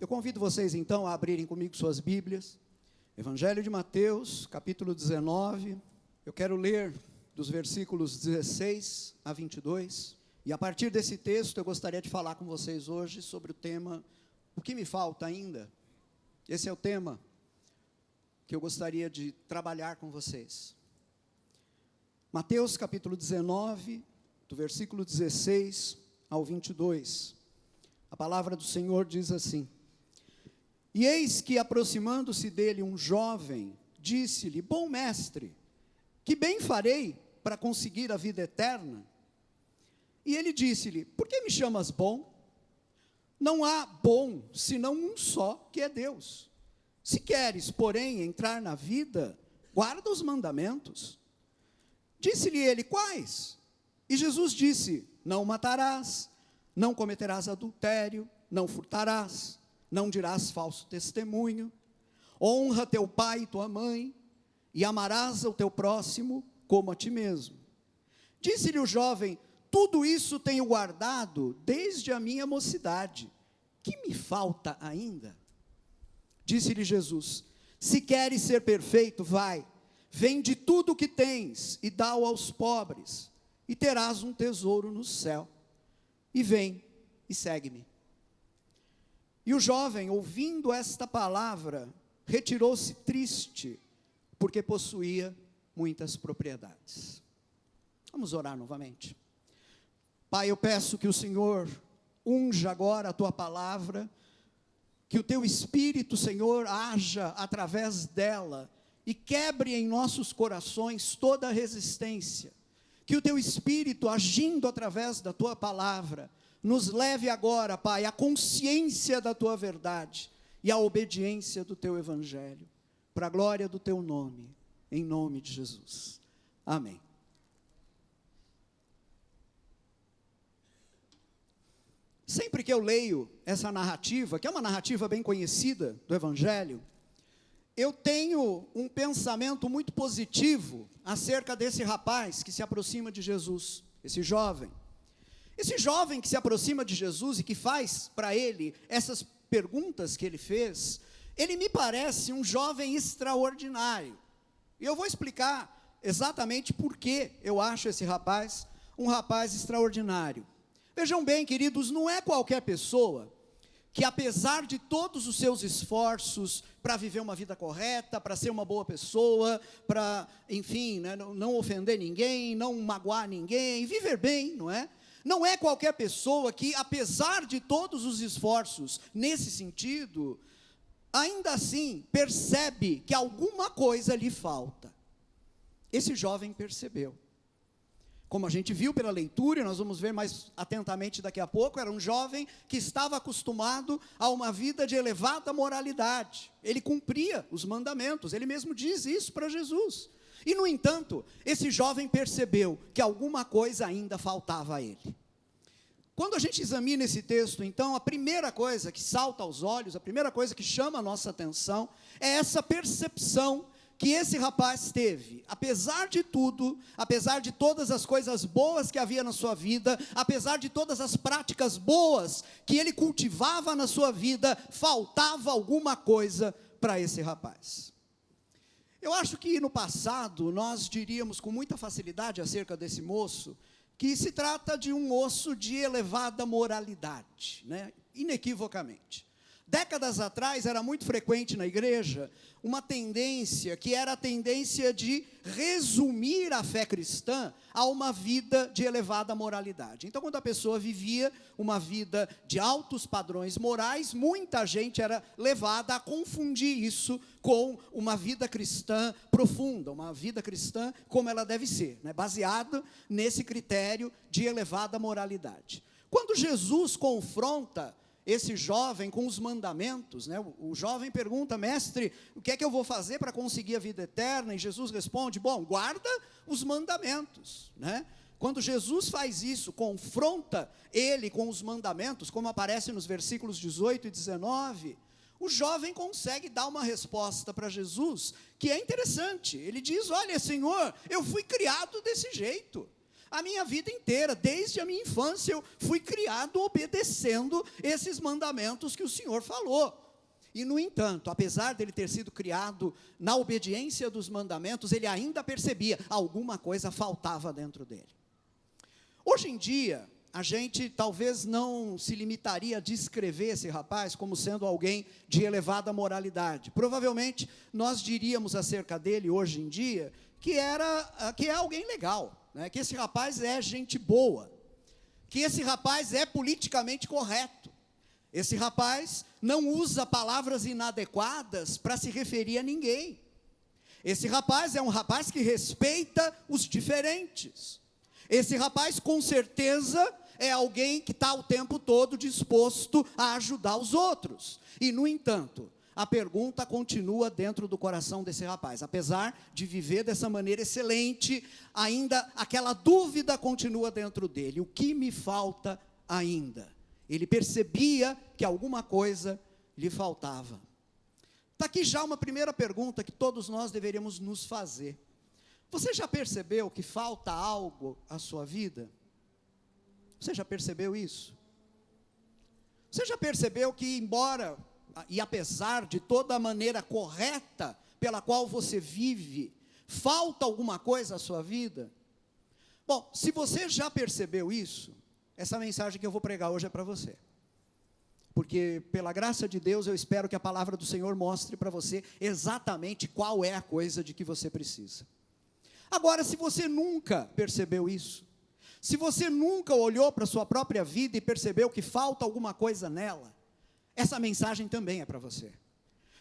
Eu convido vocês então a abrirem comigo suas Bíblias. Evangelho de Mateus, capítulo 19. Eu quero ler dos versículos 16 a 22. E a partir desse texto eu gostaria de falar com vocês hoje sobre o tema O que me falta ainda? Esse é o tema que eu gostaria de trabalhar com vocês. Mateus capítulo 19, do versículo 16 ao 22. A palavra do Senhor diz assim: E eis que, aproximando-se dele um jovem, disse-lhe: Bom mestre, que bem farei para conseguir a vida eterna? E ele disse-lhe: Por que me chamas bom? Não há bom, senão um só, que é Deus. Se queres, porém, entrar na vida, guarda os mandamentos. Disse-lhe ele: Quais? E Jesus disse: Não matarás, não cometerás adultério, não furtarás, não dirás falso testemunho, honra teu pai e tua mãe, e amarás o teu próximo como a ti mesmo. Disse-lhe o jovem: Tudo isso tenho guardado desde a minha mocidade. Que me falta ainda? Disse-lhe Jesus: Se queres ser perfeito, vai, vende tudo o que tens e dá-o aos pobres, e terás um tesouro no céu. E vem e segue-me. E o jovem, ouvindo esta palavra, retirou-se triste, porque possuía muitas propriedades. Vamos orar novamente. Pai, eu peço que o Senhor unja agora a tua palavra, que o teu Espírito, Senhor, haja através dela e quebre em nossos corações toda a resistência. Que o teu Espírito, agindo através da tua palavra, nos leve agora, Pai, à consciência da tua verdade e à obediência do teu evangelho, para a glória do teu nome, em nome de Jesus. Amém. Sempre que eu leio essa narrativa, que é uma narrativa bem conhecida do evangelho, eu tenho um pensamento muito positivo acerca desse rapaz que se aproxima de Jesus, esse jovem. Esse jovem que se aproxima de Jesus e que faz para ele essas perguntas que ele fez, ele me parece um jovem extraordinário. E eu vou explicar exatamente por que eu acho esse rapaz um rapaz extraordinário. Vejam bem, queridos, não é qualquer pessoa que, apesar de todos os seus esforços para viver uma vida correta, para ser uma boa pessoa, para, enfim, né, não ofender ninguém, não magoar ninguém, viver bem, não é? Não é qualquer pessoa que, apesar de todos os esforços nesse sentido, ainda assim percebe que alguma coisa lhe falta. Esse jovem percebeu. Como a gente viu pela leitura, e nós vamos ver mais atentamente daqui a pouco, era um jovem que estava acostumado a uma vida de elevada moralidade. Ele cumpria os mandamentos, ele mesmo diz isso para Jesus. E, no entanto, esse jovem percebeu que alguma coisa ainda faltava a ele. Quando a gente examina esse texto, então, a primeira coisa que salta aos olhos, a primeira coisa que chama a nossa atenção, é essa percepção que esse rapaz teve. Apesar de tudo, apesar de todas as coisas boas que havia na sua vida, apesar de todas as práticas boas que ele cultivava na sua vida, faltava alguma coisa para esse rapaz. Eu acho que no passado nós diríamos com muita facilidade acerca desse moço, que se trata de um moço de elevada moralidade, né? Inequivocamente. Décadas atrás era muito frequente na igreja uma tendência, que era a tendência de resumir a fé cristã a uma vida de elevada moralidade. Então, quando a pessoa vivia uma vida de altos padrões morais, muita gente era levada a confundir isso com uma vida cristã profunda, uma vida cristã como ela deve ser, né? Baseada nesse critério de elevada moralidade. Quando Jesus confronta esse jovem com os mandamentos, né? O jovem pergunta: mestre, o que é que eu vou fazer para conseguir a vida eterna? E Jesus responde: bom, guarda os mandamentos, né? Quando Jesus faz isso, confronta ele com os mandamentos, como aparece nos versículos 18 e 19, o jovem consegue dar uma resposta para Jesus, que é interessante. Ele diz: olha, Senhor, eu fui criado desse jeito. A minha vida inteira, desde a minha infância, eu fui criado obedecendo esses mandamentos que o Senhor falou. E, no entanto, apesar dele ter sido criado na obediência dos mandamentos, ele ainda percebia alguma coisa faltava dentro dele. Hoje em dia, a gente talvez não se limitaria a descrever esse rapaz como sendo alguém de elevada moralidade. Provavelmente, nós diríamos acerca dele hoje em dia que é alguém legal, né? Que esse rapaz é gente boa, que esse rapaz é politicamente correto. Esse rapaz não usa palavras inadequadas para se referir a ninguém. Esse rapaz é um rapaz que respeita os diferentes. Esse rapaz, com certeza, é alguém que está o tempo todo disposto a ajudar os outros. E, no entanto, a pergunta continua dentro do coração desse rapaz. Apesar de viver dessa maneira excelente, ainda aquela dúvida continua dentro dele. O que me falta ainda? Ele percebia que alguma coisa lhe faltava. Está aqui já uma primeira pergunta que todos nós deveríamos nos fazer. Você já percebeu que falta algo à sua vida? Você já percebeu isso? Você já percebeu que, embora e apesar de toda a maneira correta pela qual você vive, falta alguma coisa à sua vida? Bom, se você já percebeu isso, essa mensagem que eu vou pregar hoje é para você. Porque, pela graça de Deus, eu espero que a palavra do Senhor mostre para você exatamente qual é a coisa de que você precisa. Agora, se você nunca percebeu isso, se você nunca olhou para a sua própria vida e percebeu que falta alguma coisa nela, essa mensagem também é para você.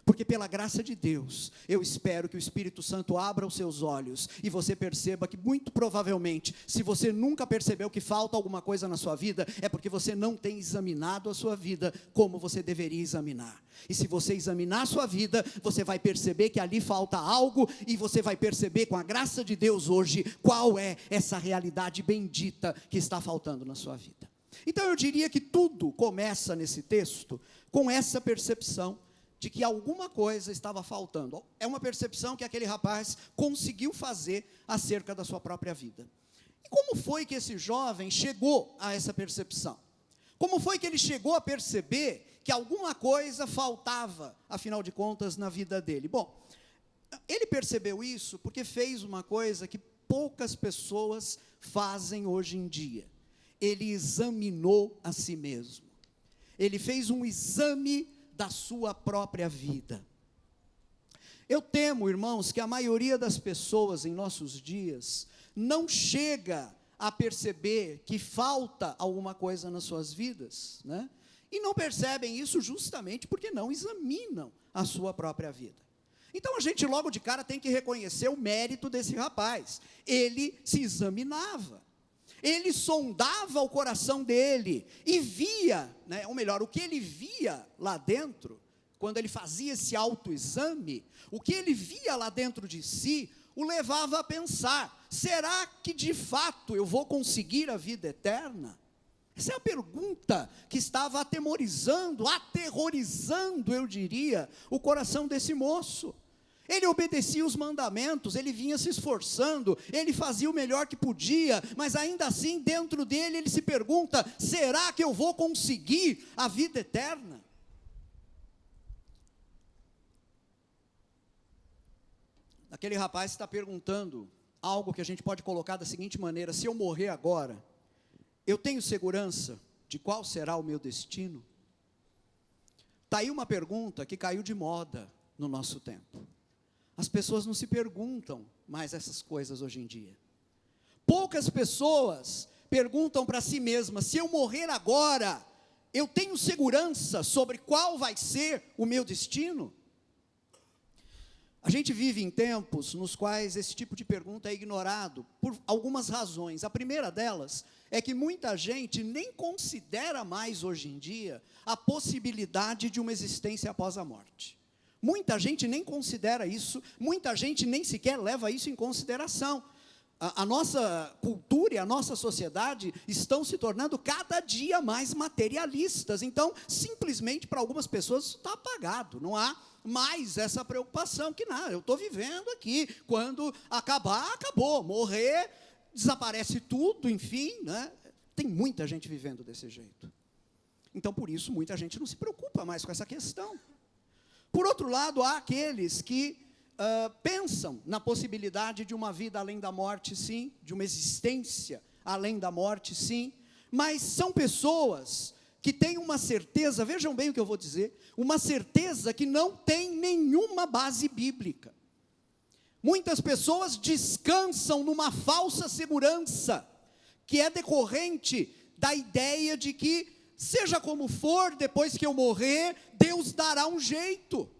Porque pela graça de Deus, eu espero que o Espírito Santo abra os seus olhos e você perceba que muito provavelmente, se você nunca percebeu que falta alguma coisa na sua vida, é porque você não tem examinado a sua vida como você deveria examinar. E se você examinar a sua vida, você vai perceber que ali falta algo e você vai perceber com a graça de Deus hoje, qual é essa realidade bendita que está faltando na sua vida. Então eu diria que tudo começa nesse texto com essa percepção de que alguma coisa estava faltando. É uma percepção que aquele rapaz conseguiu fazer acerca da sua própria vida. E como foi que esse jovem chegou a essa percepção? Como foi que ele chegou a perceber que alguma coisa faltava, afinal de contas, na vida dele? Bom, ele percebeu isso porque fez uma coisa que poucas pessoas fazem hoje em dia. Ele examinou a si mesmo. Ele fez um exame da sua própria vida. Eu temo, irmãos, que a maioria das pessoas em nossos dias não chega a perceber que falta alguma coisa nas suas vidas, né? E não percebem isso justamente porque não examinam a sua própria vida. Então a gente logo de cara tem que reconhecer o mérito desse rapaz. Ele se examinava. Ele sondava o coração dele e via, né, ou melhor, o que ele via lá dentro, quando ele fazia esse autoexame, o que ele via lá dentro de si, o levava a pensar, será que de fato eu vou conseguir a vida eterna? Essa é a pergunta que estava aterrorizando, eu diria, o coração desse moço. Ele obedecia os mandamentos, ele vinha se esforçando, ele fazia o melhor que podia, mas ainda assim dentro dele ele se pergunta, será que eu vou conseguir a vida eterna? Aquele rapaz está perguntando algo que a gente pode colocar da seguinte maneira, se eu morrer agora, eu tenho segurança de qual será o meu destino? Está aí uma pergunta que caiu de moda no nosso tempo. As pessoas não se perguntam mais essas coisas hoje em dia. Poucas pessoas perguntam para si mesmas, se eu morrer agora, eu tenho segurança sobre qual vai ser o meu destino? A gente vive em tempos nos quais esse tipo de pergunta é ignorado, por algumas razões. A primeira delas é que muita gente nem considera mais hoje em dia a possibilidade de uma existência após a morte. Muita gente nem considera isso, muita gente nem sequer leva isso em consideração. A nossa cultura e a nossa sociedade estão se tornando cada dia mais materialistas. Então, simplesmente para algumas pessoas isso está apagado. Não há mais essa preocupação que nada, eu estou vivendo aqui. Quando acabar, acabou. Morrer, desaparece tudo, enfim, né? Tem muita gente vivendo desse jeito. Então, por isso, muita gente não se preocupa mais com essa questão. Por outro lado, há aqueles que pensam na possibilidade de uma vida além da morte, sim, de uma existência além da morte, sim, mas são pessoas que têm uma certeza, vejam bem o que eu vou dizer, uma certeza que não tem nenhuma base bíblica. Muitas pessoas descansam numa falsa segurança, que é decorrente da ideia de que, seja como for, depois que eu morrer, Deus dará um jeito.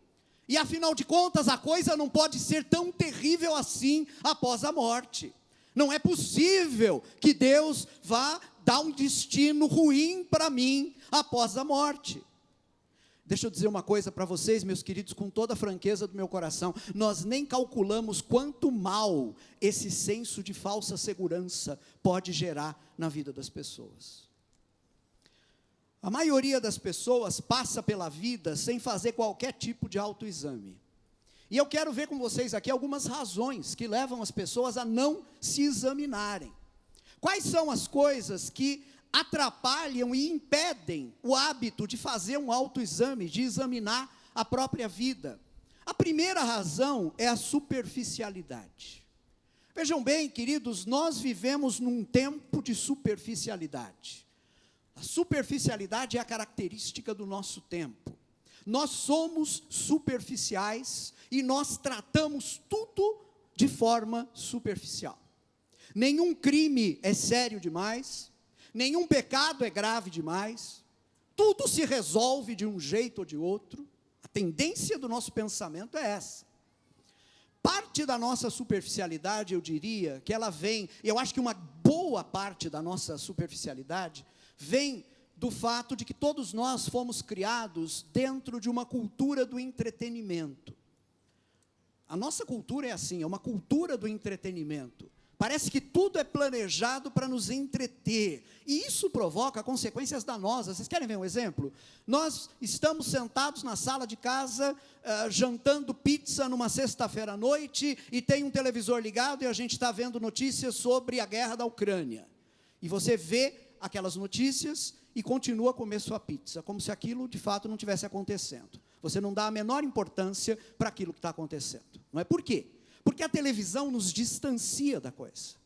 E afinal de contas, a coisa não pode ser tão terrível assim após a morte. Não é possível que Deus vá dar um destino ruim para mim após a morte. Deixa eu dizer uma coisa para vocês, meus queridos, com toda a franqueza do meu coração. Nós nem calculamos quanto mal esse senso de falsa segurança pode gerar na vida das pessoas. A maioria das pessoas passa pela vida sem fazer qualquer tipo de autoexame. E eu quero ver com vocês aqui algumas razões que levam as pessoas a não se examinarem. Quais são as coisas que atrapalham e impedem o hábito de fazer um autoexame, de examinar a própria vida? A primeira razão é a superficialidade. Vejam bem, queridos, nós vivemos num tempo de superficialidade. A superficialidade é a característica do nosso tempo. Nós somos superficiais e nós tratamos tudo de forma superficial. Nenhum crime é sério demais, nenhum pecado é grave demais, tudo se resolve de um jeito ou de outro. A tendência do nosso pensamento é essa. Parte da nossa superficialidade, eu diria, que ela vem, eu acho que uma boa parte da nossa superficialidade vem do fato de que todos nós fomos criados dentro de uma cultura do entretenimento. A nossa cultura é assim, é uma cultura do entretenimento. Parece que tudo é planejado para nos entreter, e isso provoca consequências danosas. Vocês querem ver um exemplo? Nós estamos sentados na sala de casa, jantando pizza numa sexta-feira à noite, e tem um televisor ligado, e a gente está vendo notícias sobre a guerra da Ucrânia. E você vê aquelas notícias e continua a comer sua pizza, como se aquilo de fato não tivesse acontecendo. Você não dá a menor importância para aquilo que está acontecendo. Não é por quê? Porque a televisão nos distancia da coisa.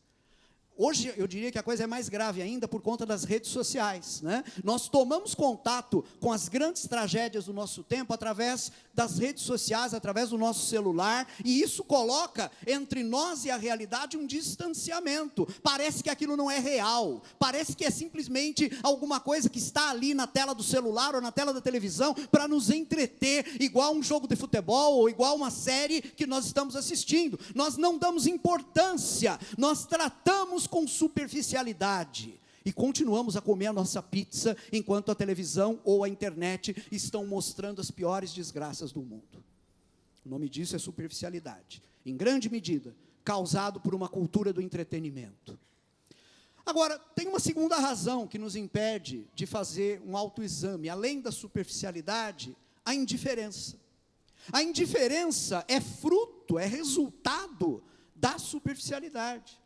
Hoje, eu diria que a coisa é mais grave ainda por conta das redes sociais, né? Nós tomamos contato com as grandes tragédias do nosso tempo através das redes sociais, através do nosso celular, e isso coloca entre nós e a realidade um distanciamento. Parece que aquilo não é real, parece que é simplesmente alguma coisa que está ali na tela do celular ou na tela da televisão para nos entreter, igual um jogo de futebol ou igual uma série que nós estamos assistindo. Nós não damos importância, nós tratamos com superficialidade e continuamos a comer a nossa pizza enquanto a televisão ou a internet estão mostrando as piores desgraças do mundo. O nome disso é superficialidade, em grande medida causado por uma cultura do entretenimento. Agora, tem uma segunda razão que nos impede de fazer um autoexame, além da superficialidade, a indiferença. A indiferença é fruto, é resultado da superficialidade.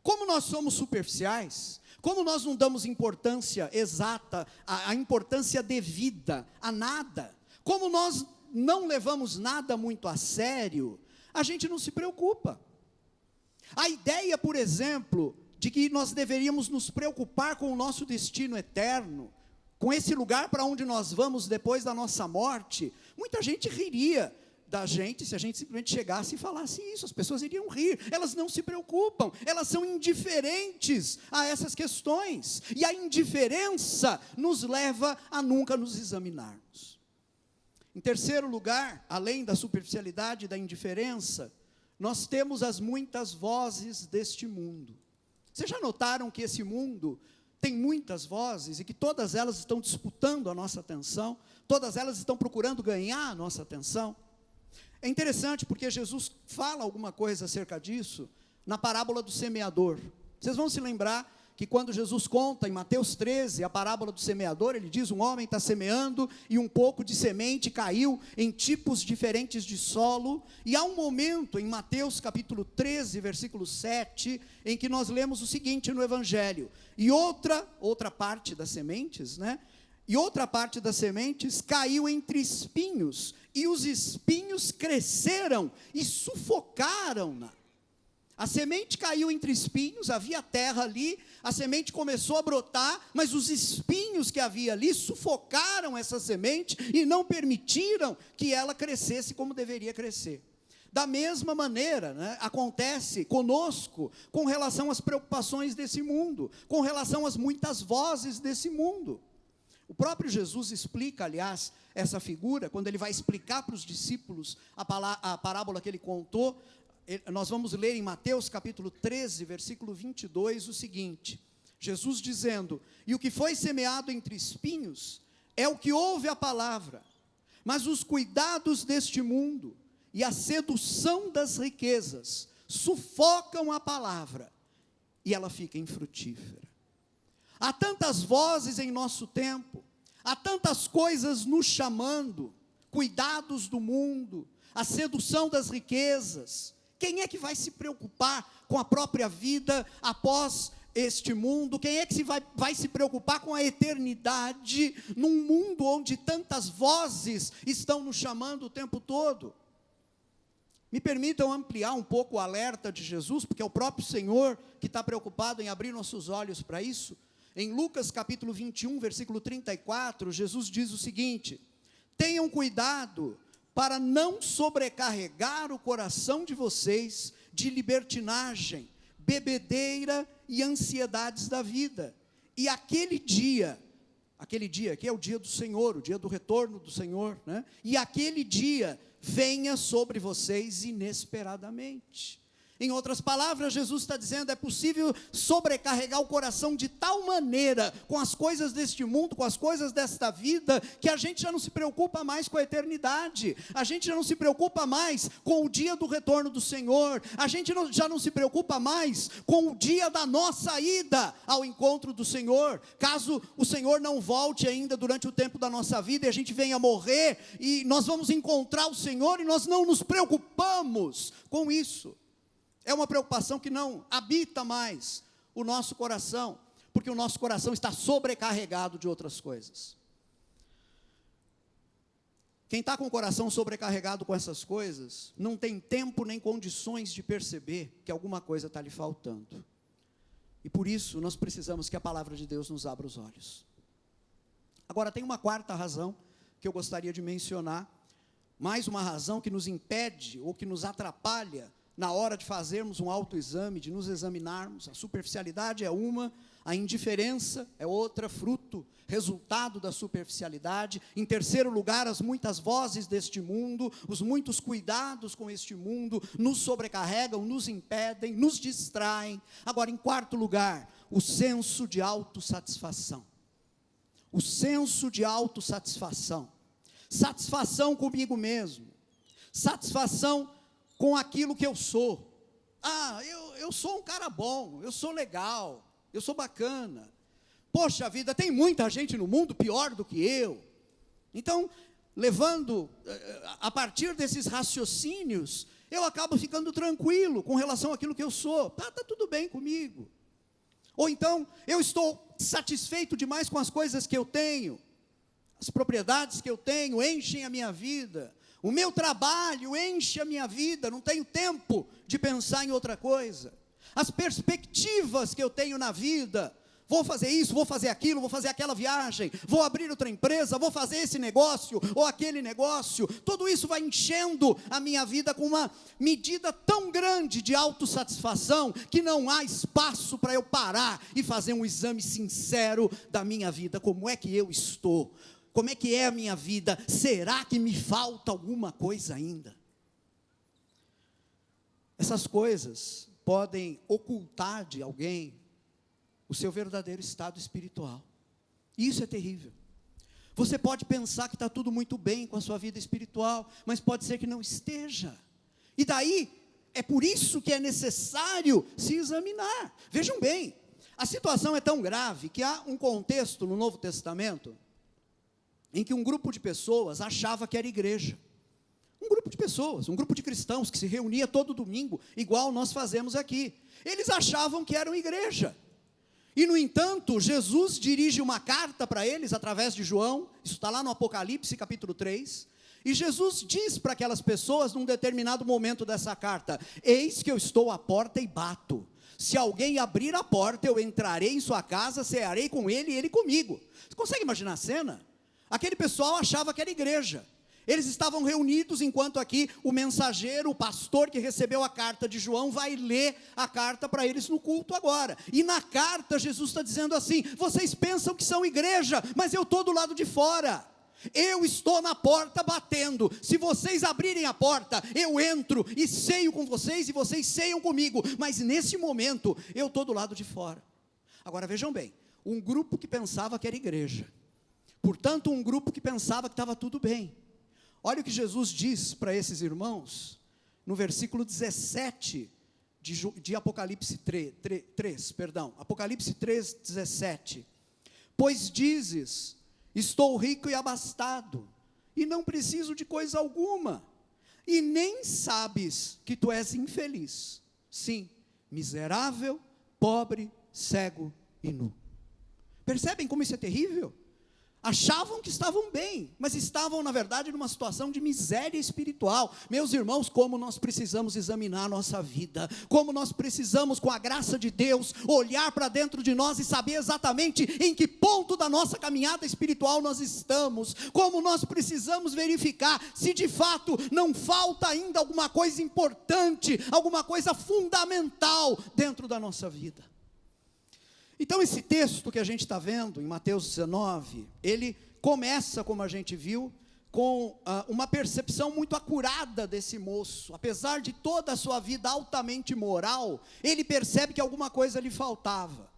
Como nós somos superficiais, como nós não damos importância exata, a importância devida a nada, como nós não levamos nada muito a sério, a gente não se preocupa. A ideia, por exemplo, de que nós deveríamos nos preocupar com o nosso destino eterno, com esse lugar para onde nós vamos depois da nossa morte, muita gente riria da gente se a gente simplesmente chegasse e falasse isso. As pessoas iriam rir, elas não se preocupam, elas são indiferentes a essas questões, e a indiferença nos leva a nunca nos examinarmos. Em terceiro lugar, além da superficialidade e da indiferença, nós temos as muitas vozes deste mundo. Vocês já notaram que esse mundo tem muitas vozes e que todas elas estão disputando a nossa atenção, todas elas estão procurando ganhar a nossa atenção? É interessante porque Jesus fala alguma coisa acerca disso na parábola do semeador. Vocês vão se lembrar que que quando Jesus conta em Mateus 13, a parábola do semeador, ele diz, um homem está semeando e um pouco de semente caiu em tipos diferentes de solo, e há um momento em Mateus capítulo 13, versículo 7, em que nós lemos o seguinte no Evangelho, e outra parte das sementes, e outra parte das sementes caiu entre espinhos, e os espinhos cresceram e sufocaram-na. A semente caiu entre espinhos, havia terra ali, a semente começou a brotar, mas os espinhos que havia ali sufocaram essa semente e não permitiram que ela crescesse como deveria crescer. Da mesma maneira, acontece conosco com relação às preocupações desse mundo, com relação às muitas vozes desse mundo. O próprio Jesus explica, aliás, essa figura, quando ele vai explicar para os discípulos a parábola que ele contou. Nós vamos ler em Mateus capítulo 13, versículo 22, o seguinte, Jesus dizendo, e o que foi semeado entre espinhos, é o que ouve a palavra, mas os cuidados deste mundo, e a sedução das riquezas, sufocam a palavra, e ela fica infrutífera. Há tantas vozes em nosso tempo, há tantas coisas nos chamando, cuidados do mundo, a sedução das riquezas. Quem é que vai se preocupar com a própria vida após este mundo? Quem é que vai se preocupar com a eternidade num mundo onde tantas vozes estão nos chamando o tempo todo? Me permitam ampliar um pouco o alerta de Jesus, porque é o próprio Senhor que está preocupado em abrir nossos olhos para isso. Em Lucas capítulo 21, versículo 34, Jesus diz o seguinte, tenham cuidado para não sobrecarregar o coração de vocês de libertinagem, bebedeira e ansiedades da vida. E aquele dia que é o dia do Senhor, o dia do retorno do Senhor, e aquele dia venha sobre vocês inesperadamente. Em outras palavras, Jesus está dizendo, é possível sobrecarregar o coração de tal maneira, com as coisas deste mundo, com as coisas desta vida, que a gente já não se preocupa mais com a eternidade, a gente já não se preocupa mais com o dia do retorno do Senhor, a gente já não se preocupa mais com o dia da nossa ida ao encontro do Senhor, caso o Senhor não volte ainda durante o tempo da nossa vida, e a gente venha morrer, e nós vamos encontrar o Senhor, e nós não nos preocupamos com isso. É uma preocupação que não habita mais o nosso coração, porque o nosso coração está sobrecarregado de outras coisas. Quem está com o coração sobrecarregado com essas coisas, não tem tempo nem condições de perceber que alguma coisa está lhe faltando. E por isso nós precisamos que a palavra de Deus nos abra os olhos. Agora tem uma quarta razão que eu gostaria de mencionar, mais uma razão que nos impede ou que nos atrapalha na hora de fazermos um autoexame, de nos examinarmos. A superficialidade é uma, a indiferença é outra, fruto, resultado da superficialidade. Em terceiro lugar, as muitas vozes deste mundo, os muitos cuidados com este mundo, nos sobrecarregam, nos impedem, nos distraem. Agora, em quarto lugar, o senso de autossatisfação. O senso de autossatisfação. Satisfação comigo mesmo. Satisfação com aquilo que eu sou. Eu sou um cara bom, eu sou legal, eu sou bacana. Poxa vida, tem muita gente no mundo pior do que eu. Então, levando, a partir desses raciocínios, eu acabo ficando tranquilo com relação àquilo que eu sou. Tá tudo bem comigo. Ou então, eu estou satisfeito demais com as coisas que eu tenho. As propriedades que eu tenho enchem a minha vida. O meu trabalho enche a minha vida, não tenho tempo de pensar em outra coisa. As perspectivas que eu tenho na vida, vou fazer isso, vou fazer aquilo, vou fazer aquela viagem, vou abrir outra empresa, vou fazer esse negócio ou aquele negócio, tudo isso vai enchendo a minha vida com uma medida tão grande de autossatisfação, que não há espaço para eu parar e fazer um exame sincero da minha vida. Como é que eu estou? Como é que é a minha vida? Será que me falta alguma coisa ainda? Essas coisas podem ocultar de alguém o seu verdadeiro estado espiritual. Isso é terrível. Você pode pensar que está tudo muito bem com a sua vida espiritual, mas pode ser que não esteja. E daí, é por isso que é necessário se examinar. Vejam bem, A situação é tão grave que há um contexto no Novo Testamento em que um grupo de pessoas achava que era igreja. Um grupo de pessoas, um grupo de cristãos que se reunia todo domingo, igual nós fazemos aqui. Eles achavam que eram igreja. E, no entanto, Jesus dirige uma carta para eles, através de João, isso está lá no Apocalipse, capítulo 3, e Jesus diz para aquelas pessoas, num determinado momento dessa carta: eis que eu estou à porta e bato. Se alguém abrir a porta, eu entrarei em sua casa, cearei com ele e ele comigo. Você consegue imaginar a cena? Aquele pessoal achava que era igreja. Eles estavam reunidos enquanto aqui o mensageiro, o pastor que recebeu a carta de João, vai ler a carta para eles no culto agora. E na carta Jesus está dizendo assim: vocês pensam que são igreja, mas eu estou do lado de fora. Eu estou na porta batendo. Se vocês abrirem a porta, eu entro e ceio com vocês e vocês ceiam comigo. Mas nesse momento, eu estou do lado de fora. Agora vejam bem, um grupo que pensava que era igreja. Portanto, um grupo que pensava que estava tudo bem. Olha o que Jesus diz para esses irmãos, no versículo 17 de Apocalipse 3, Apocalipse 3, 17. Pois dizes: estou rico e abastado, e não preciso de coisa alguma, e nem sabes que tu és infeliz, sim, miserável, pobre, cego e nu. Percebem como isso é terrível? Achavam que estavam bem, mas estavam, na verdade, numa situação de miséria espiritual. Meus irmãos, como nós precisamos examinar a nossa vida, como nós precisamos, com a graça de Deus, olhar para dentro de nós e saber exatamente em que ponto da nossa caminhada espiritual nós estamos, como nós precisamos verificar se de fato não falta ainda alguma coisa importante, alguma coisa fundamental dentro da nossa vida. Então esse texto que a gente está vendo em Mateus 19, ele começa, como a gente viu, com uma percepção muito acurada desse moço. Apesar de toda a sua vida altamente moral, ele percebe que alguma coisa lhe faltava.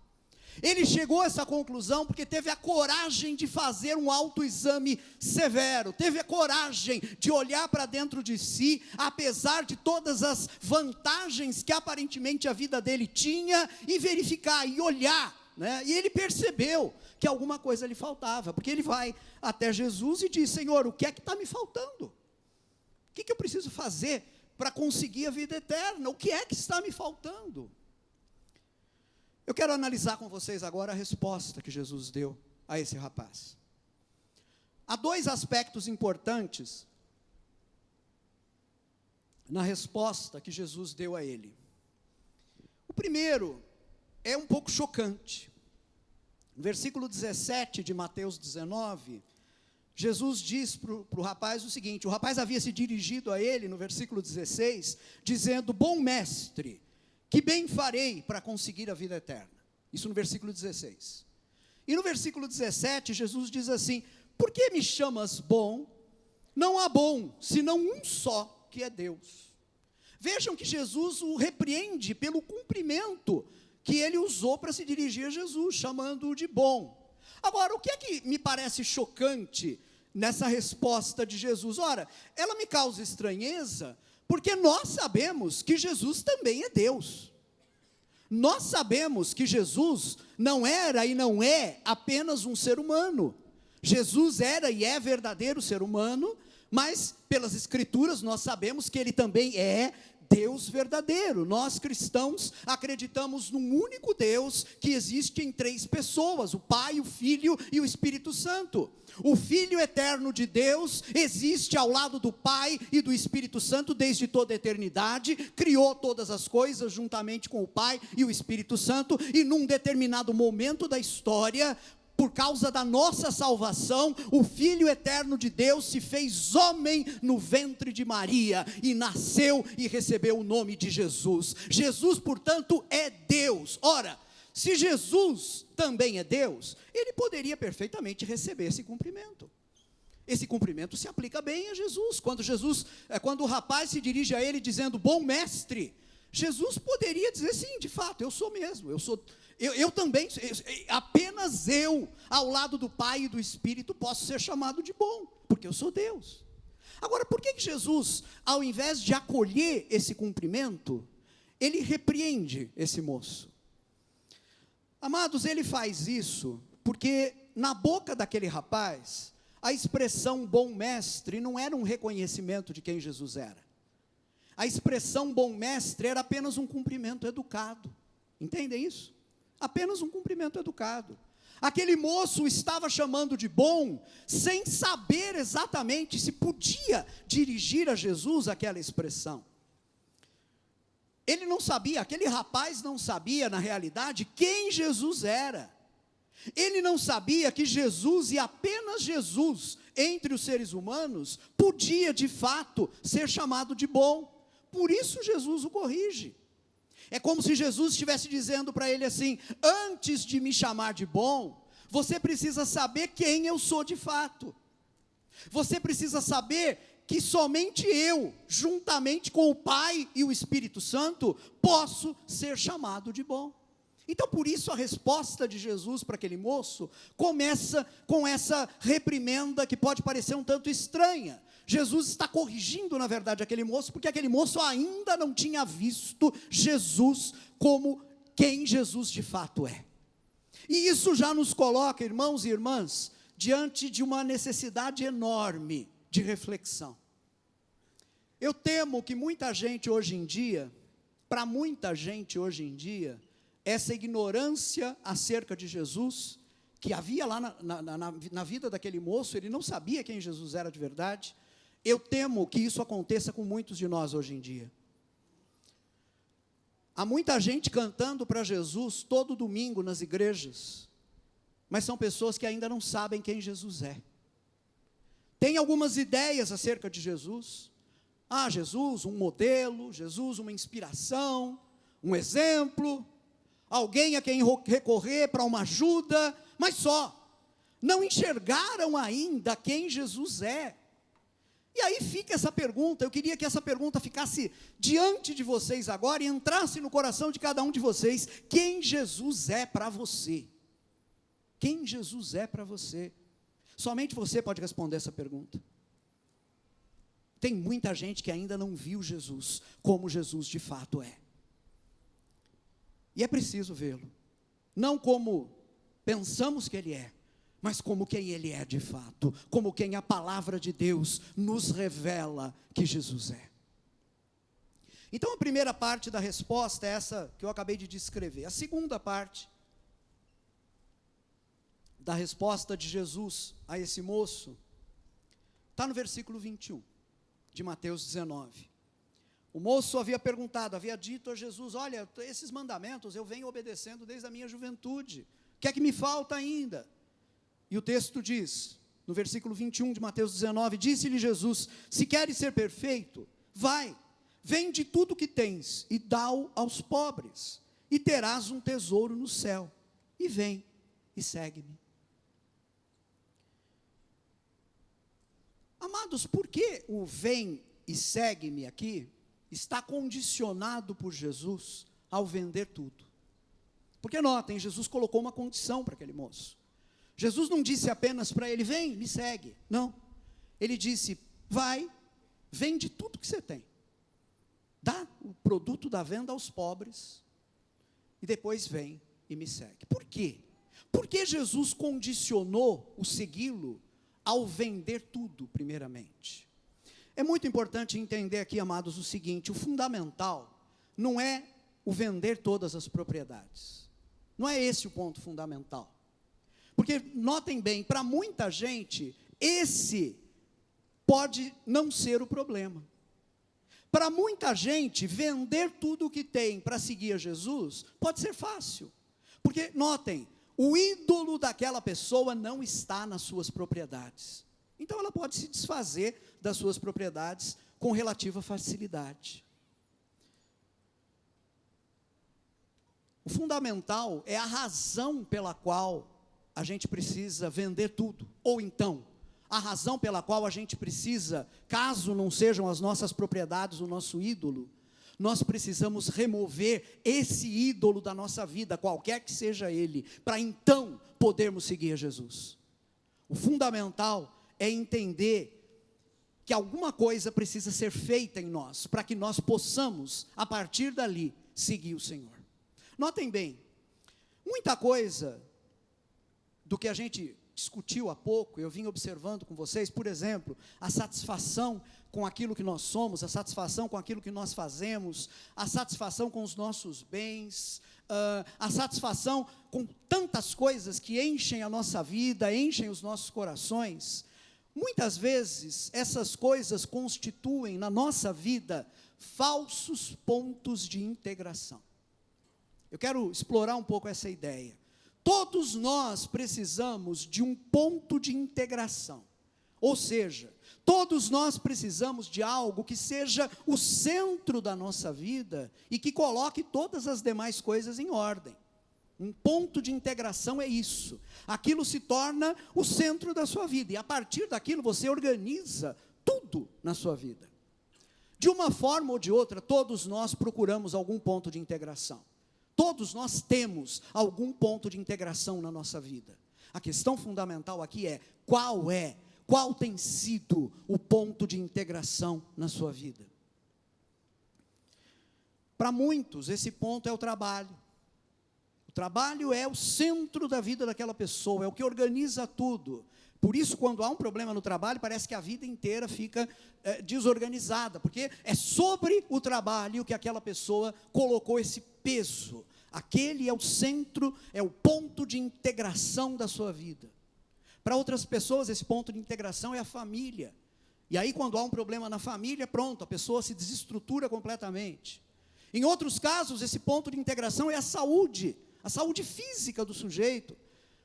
Ele chegou a essa conclusão porque teve a coragem de fazer um autoexame severo, teve a coragem de olhar para dentro de si, apesar de todas as vantagens que aparentemente a vida dele tinha, e verificar, e olhar, né? E ele percebeu que alguma coisa lhe faltava, porque ele vai até Jesus e diz: Senhor, o que é que está me faltando? O que eu preciso fazer para conseguir a vida eterna? O que é que está me faltando? Eu quero analisar com vocês agora a resposta que Jesus deu a esse rapaz. Há dois aspectos importantes na resposta que Jesus deu a ele. O primeiro é um pouco chocante. No versículo 17 de Mateus 19, Jesus diz para o rapaz o seguinte: o rapaz havia se dirigido a ele no versículo 16, dizendo: bom mestre, que bem farei para conseguir a vida eterna? Isso no versículo 16. E no versículo 17, Jesus diz assim: por que me chamas bom? Não há bom, senão um só, que é Deus. Vejam que Jesus o repreende pelo cumprimento que ele usou para se dirigir a Jesus, chamando-o de bom. Agora, o que é que me parece chocante nessa resposta de Jesus? Ora, ela me causa estranheza, porque nós sabemos que Jesus também é Deus. Nós sabemos que Jesus não era e não é apenas um ser humano. Jesus era e é verdadeiro ser humano, mas pelas Escrituras nós sabemos que ele também é Deus verdadeiro. Nós cristãos acreditamos num único Deus que existe em três pessoas: o Pai, o Filho e o Espírito Santo. O Filho eterno de Deus existe ao lado do Pai e do Espírito Santo desde toda a eternidade, criou todas as coisas juntamente com o Pai e o Espírito Santo, e num determinado momento da história, por causa da nossa salvação, o Filho eterno de Deus se fez homem no ventre de Maria, e nasceu e recebeu o nome de Jesus. Jesus, portanto, é Deus. Ora, se Jesus também é Deus, ele poderia perfeitamente receber esse cumprimento. Esse cumprimento se aplica bem a Jesus. Quando o rapaz se dirige a ele dizendo: bom mestre, Jesus poderia dizer: sim, de fato, eu sou mesmo, eu também, apenas eu, ao lado do Pai e do Espírito, posso ser chamado de bom, porque eu sou Deus. Agora, por que Jesus, ao invés de acolher esse cumprimento, ele repreende esse moço? Amados, ele faz isso porque na boca daquele rapaz, a expressão bom mestre não era um reconhecimento de quem Jesus era. A expressão bom mestre era apenas um cumprimento educado. Entendem isso? Apenas um cumprimento educado. Aquele moço estava chamando de bom, sem saber exatamente se podia dirigir a Jesus aquela expressão. Ele não sabia, aquele rapaz não sabia, na realidade, quem Jesus era. Ele não sabia que Jesus, e apenas Jesus, entre os seres humanos, podia de fato ser chamado de bom. Por isso Jesus o corrige. É como se Jesus estivesse dizendo para ele assim: antes de me chamar de bom, você precisa saber quem eu sou de fato. Você precisa saber que somente eu, juntamente com o Pai e o Espírito Santo, posso ser chamado de bom. Então, por isso, a resposta de Jesus para aquele moço começa com essa reprimenda que pode parecer um tanto estranha. Jesus está corrigindo, na verdade, aquele moço, porque aquele moço ainda não tinha visto Jesus como quem Jesus de fato é. E isso já nos coloca, irmãos e irmãs, diante de uma necessidade enorme de reflexão. Eu temo que muita gente hoje em dia, para muita gente hoje em dia, essa ignorância acerca de Jesus, que havia lá na vida daquele moço, ele não sabia quem Jesus era de verdade. Eu temo que isso aconteça com muitos de nós hoje em dia. Há muita gente cantando para Jesus todo domingo nas igrejas, mas são pessoas que ainda não sabem quem Jesus é. Tem algumas ideias acerca de Jesus. Ah, Jesus, um modelo, Jesus, uma inspiração, um exemplo, alguém a quem recorrer para uma ajuda, mas só. Não enxergaram ainda quem Jesus é. E aí fica essa pergunta. Eu queria que essa pergunta ficasse diante de vocês agora e entrasse no coração de cada um de vocês. Quem Jesus é para você? Quem Jesus é para você? Somente você pode responder essa pergunta. Tem muita gente que ainda não viu Jesus como Jesus de fato é. E é preciso vê-lo. Não como pensamos que ele é, mas como quem ele é de fato, como quem a palavra de Deus nos revela que Jesus é. Então a primeira parte da resposta é essa que eu acabei de descrever. A segunda parte da resposta de Jesus a esse moço está no versículo 21 de Mateus 19. O moço havia perguntado, havia dito a Jesus: olha, esses mandamentos eu venho obedecendo desde a minha juventude, o que é que me falta ainda? E o texto diz, no versículo 21 de Mateus 19, disse-lhe Jesus: se queres ser perfeito, vai, vende tudo o que tens e dá-o aos pobres, e terás um tesouro no céu, e vem e segue-me. Amados, por que o vem e segue-me aqui está condicionado por Jesus ao vender tudo? Porque notem, Jesus colocou uma condição para aquele moço. Jesus não disse apenas para ele: vem, me segue. Não, ele disse: vai, vende tudo que você tem, dá o produto da venda aos pobres, e depois vem e me segue. Por quê? Porque Jesus condicionou o segui-lo ao vender tudo, primeiramente. É muito importante entender aqui, amados, o seguinte: o fundamental não é o vender todas as propriedades. Não é esse o ponto fundamental. Porque, notem bem, para muita gente, esse pode não ser o problema. Para muita gente, vender tudo o que tem para seguir a Jesus pode ser fácil. Porque, notem, o ídolo daquela pessoa não está nas suas propriedades. Então ela pode se desfazer das suas propriedades com relativa facilidade. O fundamental é a razão pela qual a gente precisa vender tudo. Ou então, a razão pela qual a gente precisa, caso não sejam as nossas propriedades o nosso ídolo, nós precisamos remover esse ídolo da nossa vida, qualquer que seja ele, para então podermos seguir a Jesus. O fundamental é entender que alguma coisa precisa ser feita em nós, para que nós possamos, a partir dali, seguir o Senhor. Notem bem, Muita coisa do que a gente discutiu há pouco, eu vim observando com vocês, por exemplo, a satisfação com aquilo que nós somos, a satisfação com aquilo que nós fazemos, a satisfação com os nossos bens, a satisfação com tantas coisas que enchem a nossa vida, enchem os nossos corações. Muitas vezes, essas coisas constituem na nossa vida falsos pontos de integração. Eu quero explorar um pouco essa ideia. Todos nós precisamos de um ponto de integração, ou seja, todos nós precisamos de algo que seja o centro da nossa vida e que coloque todas as demais coisas em ordem. Um ponto de integração é isso, aquilo se torna o centro da sua vida, e a partir daquilo você organiza tudo na sua vida. De uma forma ou de outra, todos nós procuramos algum ponto de integração. Todos nós temos algum ponto de integração na nossa vida. A questão fundamental aqui é, qual tem sido o ponto de integração na sua vida? Para muitos, esse ponto é o trabalho. O trabalho é o centro da vida daquela pessoa, é o que organiza tudo. Por isso, quando há um problema no trabalho, parece que a vida inteira fica desorganizada, porque é sobre o trabalho que aquela pessoa colocou esse peso. Aquele é o centro, é o ponto de integração da sua vida. Para outras pessoas, esse ponto de integração é a família. E aí, quando há um problema na família, pronto, a pessoa se desestrutura completamente. Em outros casos, esse ponto de integração é a saúde física do sujeito.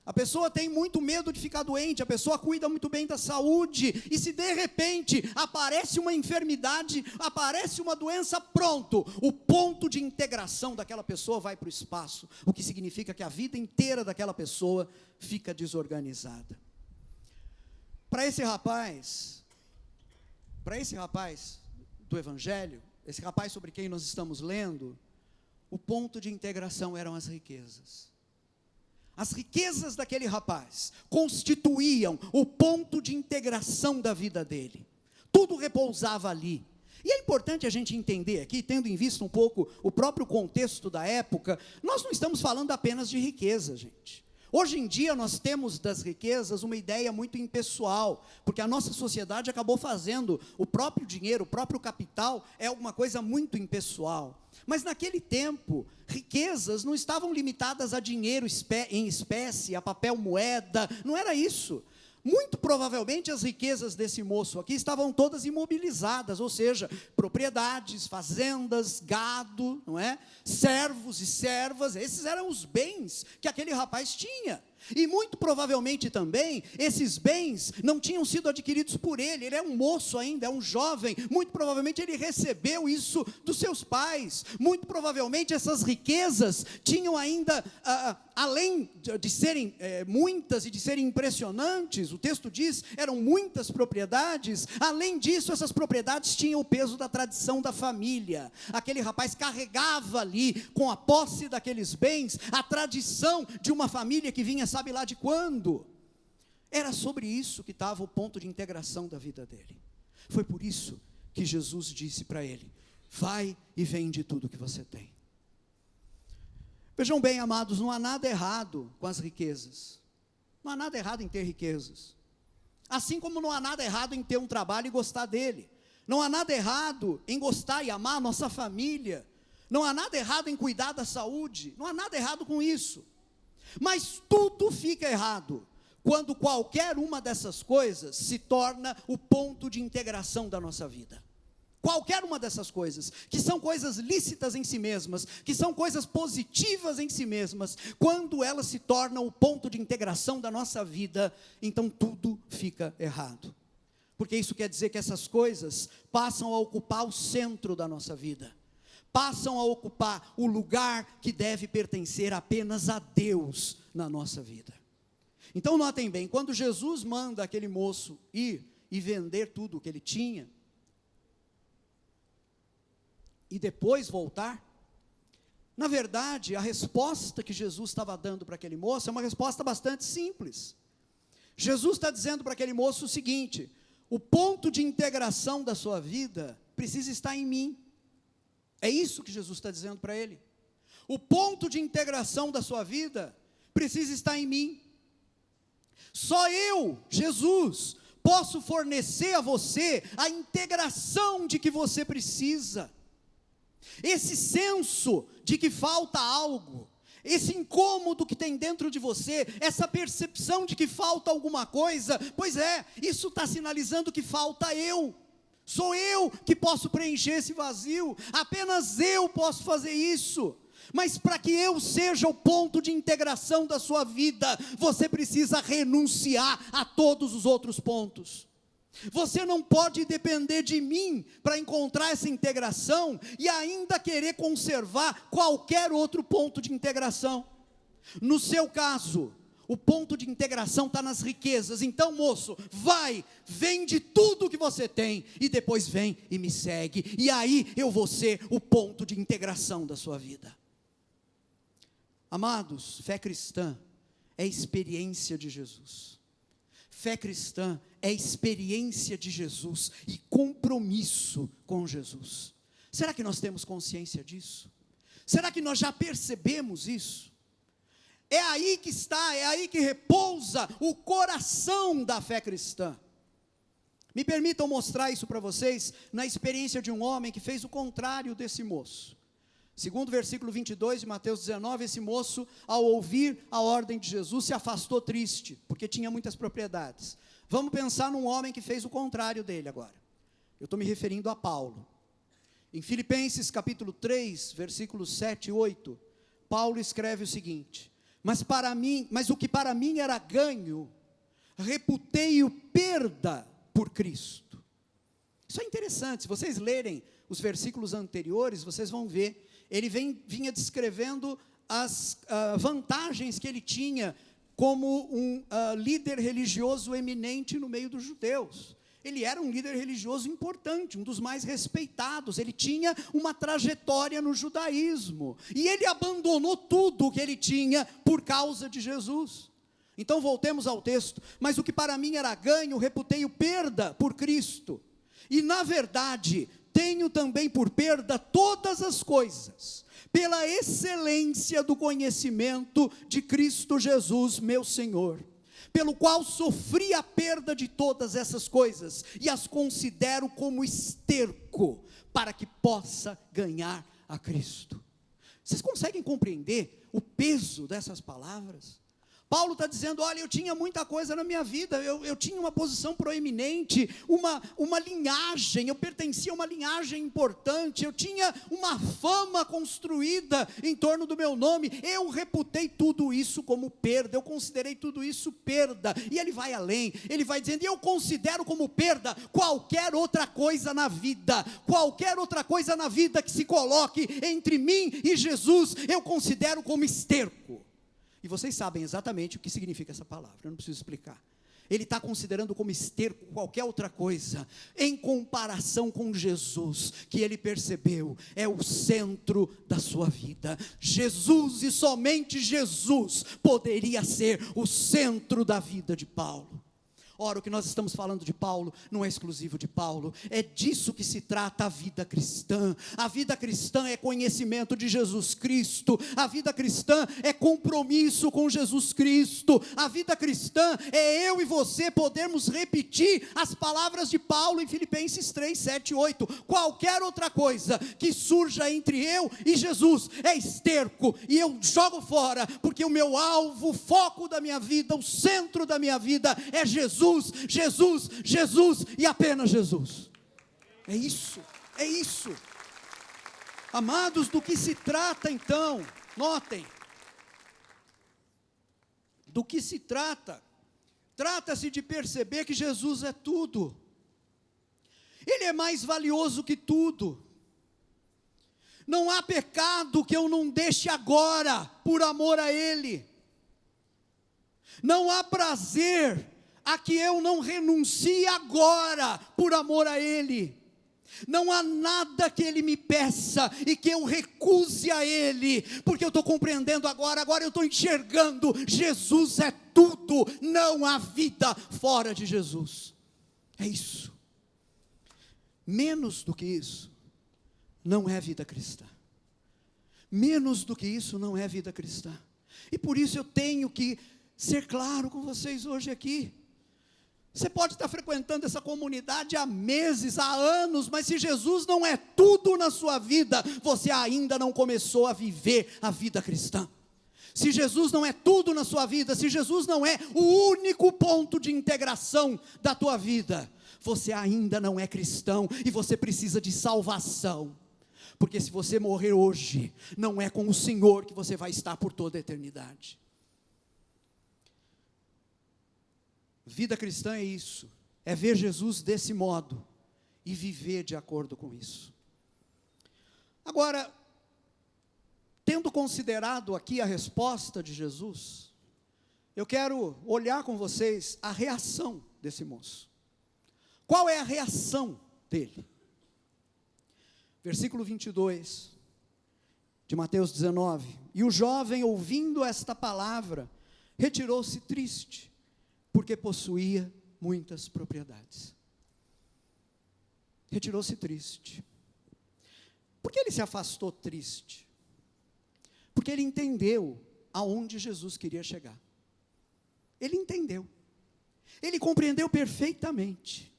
A pessoa tem muito medo de ficar doente, a pessoa cuida muito bem da saúde, e se de repente aparece uma enfermidade, aparece uma doença, pronto, o ponto de integração daquela pessoa vai para o espaço, o que significa que a vida inteira daquela pessoa fica desorganizada. Para esse rapaz do Evangelho, esse rapaz sobre quem nós estamos lendo, o ponto de integração eram as riquezas. As riquezas daquele rapaz constituíam o ponto de integração da vida dele. Tudo repousava ali. E é importante a gente entender aqui, tendo em vista um pouco o próprio contexto da época, nós não estamos falando apenas de riqueza, gente. Hoje em dia nós temos das riquezas uma ideia muito impessoal, porque a nossa sociedade acabou fazendo o próprio dinheiro, o próprio capital, é alguma coisa muito impessoal. Mas naquele tempo, riquezas não estavam limitadas a dinheiro em espécie, a papel moeda, não era isso. Muito provavelmente as riquezas desse moço aqui estavam todas imobilizadas, ou seja, propriedades, fazendas, gado, não é? Servos e servas, esses eram os bens que aquele rapaz tinha. E muito provavelmente também, esses bens não tinham sido adquiridos por ele é um moço ainda, é um jovem, muito provavelmente ele recebeu isso dos seus pais, muito provavelmente essas riquezas tinham ainda, além de serem muitas e de serem impressionantes, o texto diz, eram muitas propriedades, além disso essas propriedades tinham o peso da tradição da família, aquele rapaz carregava ali, com a posse daqueles bens, a tradição de uma família que vinha sabe lá de quando. Era sobre isso que estava o ponto de integração da vida dele. Foi por isso que Jesus disse para ele, vai e vende tudo que você tem. Vejam bem, amados, não há nada errado com as riquezas. Não há nada errado em ter riquezas. Assim como não há nada errado em ter um trabalho e gostar dele. Não há nada errado em gostar e amar a nossa família. Não há nada errado em cuidar da saúde. Não há nada errado com isso. Mas tudo fica errado quando qualquer uma dessas coisas se torna o ponto de integração da nossa vida. Qualquer uma dessas coisas, que são coisas lícitas em si mesmas, que são coisas positivas em si mesmas, quando elas se tornam o ponto de integração da nossa vida, então tudo fica errado. Porque isso quer dizer que essas coisas passam a ocupar o centro da nossa vida. Passam a ocupar o lugar que deve pertencer apenas a Deus na nossa vida. Então notem bem, quando Jesus manda aquele moço ir e vender tudo o que ele tinha, e depois voltar, na verdade, a resposta que Jesus estava dando para aquele moço é uma resposta bastante simples. Jesus está dizendo para aquele moço o seguinte, o ponto de integração da sua vida precisa estar em mim. É isso que Jesus está dizendo para ele. O ponto de integração da sua vida precisa estar em mim. Só eu, Jesus, posso fornecer a você a integração de que você precisa. Esse senso de que falta algo, esse incômodo que tem dentro de você, essa percepção de que falta alguma coisa, pois é, isso está sinalizando que falta eu. Sou eu que posso preencher esse vazio, apenas eu posso fazer isso. Mas para que eu seja o ponto de integração da sua vida, você precisa renunciar a todos os outros pontos. Você não pode depender de mim para encontrar essa integração e ainda querer conservar qualquer outro ponto de integração. No seu caso, o ponto de integração está nas riquezas. Então, moço, vende tudo que você tem e depois vem e me segue. E aí eu vou ser o ponto de integração da sua vida. Amados, fé cristã é experiência de Jesus. Fé cristã é experiência de Jesus e compromisso com Jesus. Será que nós temos consciência disso? Será que nós já percebemos isso? É aí que está, é aí que repousa o coração da fé cristã. Me permitam mostrar isso para vocês na experiência de um homem que fez o contrário desse moço. Segundo o versículo 22 de Mateus 19, esse moço, ao ouvir a ordem de Jesus, se afastou triste, porque tinha muitas propriedades. Vamos pensar num homem que fez o contrário dele agora. Eu estou me referindo a Paulo. Em Filipenses capítulo 3, versículos 7 e 8, Paulo escreve o seguinte: mas o que para mim era ganho, reputei-o perda por Cristo. Isso é interessante, se vocês lerem os versículos anteriores, vocês vão ver, ele vinha descrevendo as vantagens que ele tinha como um líder religioso eminente no meio dos judeus. Ele era um líder religioso importante, um dos mais respeitados, ele tinha uma trajetória no judaísmo, e ele abandonou tudo o que ele tinha por causa de Jesus. Então voltemos ao texto: mas o que para mim era ganho, reputei-o perda por Cristo, e na verdade, tenho também por perda todas as coisas, pela excelência do conhecimento de Cristo Jesus, meu Senhor, pelo qual sofri a perda de todas essas coisas, e as considero como esterco, para que possa ganhar a Cristo. Vocês conseguem compreender o peso dessas palavras? Paulo está dizendo: olha, eu tinha muita coisa na minha vida, eu tinha uma posição proeminente, uma linhagem, eu pertencia a uma linhagem importante, eu tinha uma fama construída em torno do meu nome, eu reputei tudo isso como perda, eu considerei tudo isso perda. E ele vai além, ele vai dizendo: eu considero como perda qualquer outra coisa na vida, que se coloque entre mim e Jesus, eu considero como esterco. E vocês sabem exatamente o que significa essa palavra, eu não preciso explicar. Ele está considerando como esterco qualquer outra coisa, em comparação com Jesus, que ele percebeu, é o centro da sua vida. Jesus e somente Jesus poderia ser o centro da vida de Paulo. Ora, o que nós estamos falando de Paulo não é exclusivo de Paulo, é disso que se trata a vida cristã. A vida cristã é conhecimento de Jesus Cristo, a vida cristã é compromisso com Jesus Cristo, a vida cristã é eu e você podermos repetir as palavras de Paulo em Filipenses 3, 7 e 8. Qualquer outra coisa que surja entre eu e Jesus é esterco, e eu jogo fora, porque o meu alvo, o foco da minha vida, o centro da minha vida é Jesus, Jesus, Jesus e apenas Jesus. É isso. Amados, do que se trata então? Notem, do que se trata? Trata-se de perceber que Jesus é tudo. Ele é mais valioso que tudo. Não há pecado que eu não deixe agora por amor a Ele. Não há prazer a que eu não renuncie agora por amor a Ele. Não há nada que Ele me peça e que eu recuse a Ele, porque eu estou compreendendo agora eu estou enxergando, Jesus é tudo, não há vida fora de Jesus. É isso. Menos do que isso não é vida cristã. Menos do que isso não é vida cristã. E por isso eu tenho que ser claro com vocês hoje aqui. Você pode estar frequentando essa comunidade há meses, há anos, mas se Jesus não é tudo na sua vida, você ainda não começou a viver a vida cristã. Se Jesus não é tudo na sua vida, se Jesus não é o único ponto de integração da tua vida, você ainda não é cristão e você precisa de salvação. Porque se você morrer hoje, não é com o Senhor que você vai estar por toda a eternidade. Vida cristã é isso, é ver Jesus desse modo e viver de acordo com isso. Agora, tendo considerado aqui a resposta de Jesus, eu quero olhar com vocês a reação desse moço. Qual é a reação dele? Versículo 22 de Mateus 19. E o jovem, ouvindo esta palavra, retirou-se triste, porque possuía muitas propriedades. Retirou-se triste. Por que ele se afastou triste? Porque ele entendeu aonde Jesus queria chegar. Ele entendeu. Ele compreendeu perfeitamente.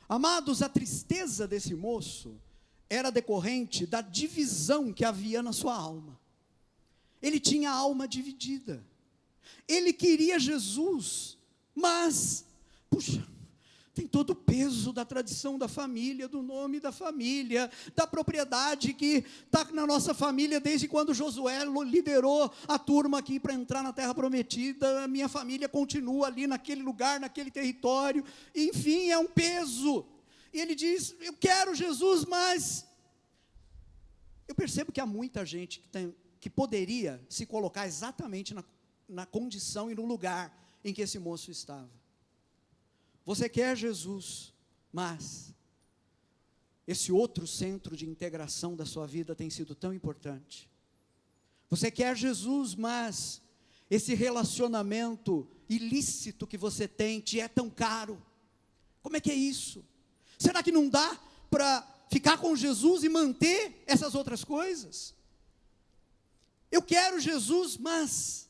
Amados, a tristeza desse moço era decorrente da divisão que havia na sua alma. Ele tinha a alma dividida. Ele queria Jesus, mas, puxa, tem todo o peso da tradição da família, do nome da família, da propriedade que está na nossa família desde quando Josué liderou a turma aqui para entrar na terra prometida. A minha família continua ali naquele lugar, naquele território, enfim, é um peso. E ele diz, eu quero Jesus, mas eu percebo que há muita gente que poderia se colocar exatamente na condição e no lugar em que esse moço estava. Você quer Jesus, mas esse outro centro de integração da sua vida tem sido tão importante. Você quer Jesus, mas esse relacionamento ilícito que você tem te é tão caro. Como é que é isso? Será que não dá para ficar com Jesus e manter essas outras coisas? Eu quero Jesus, mas,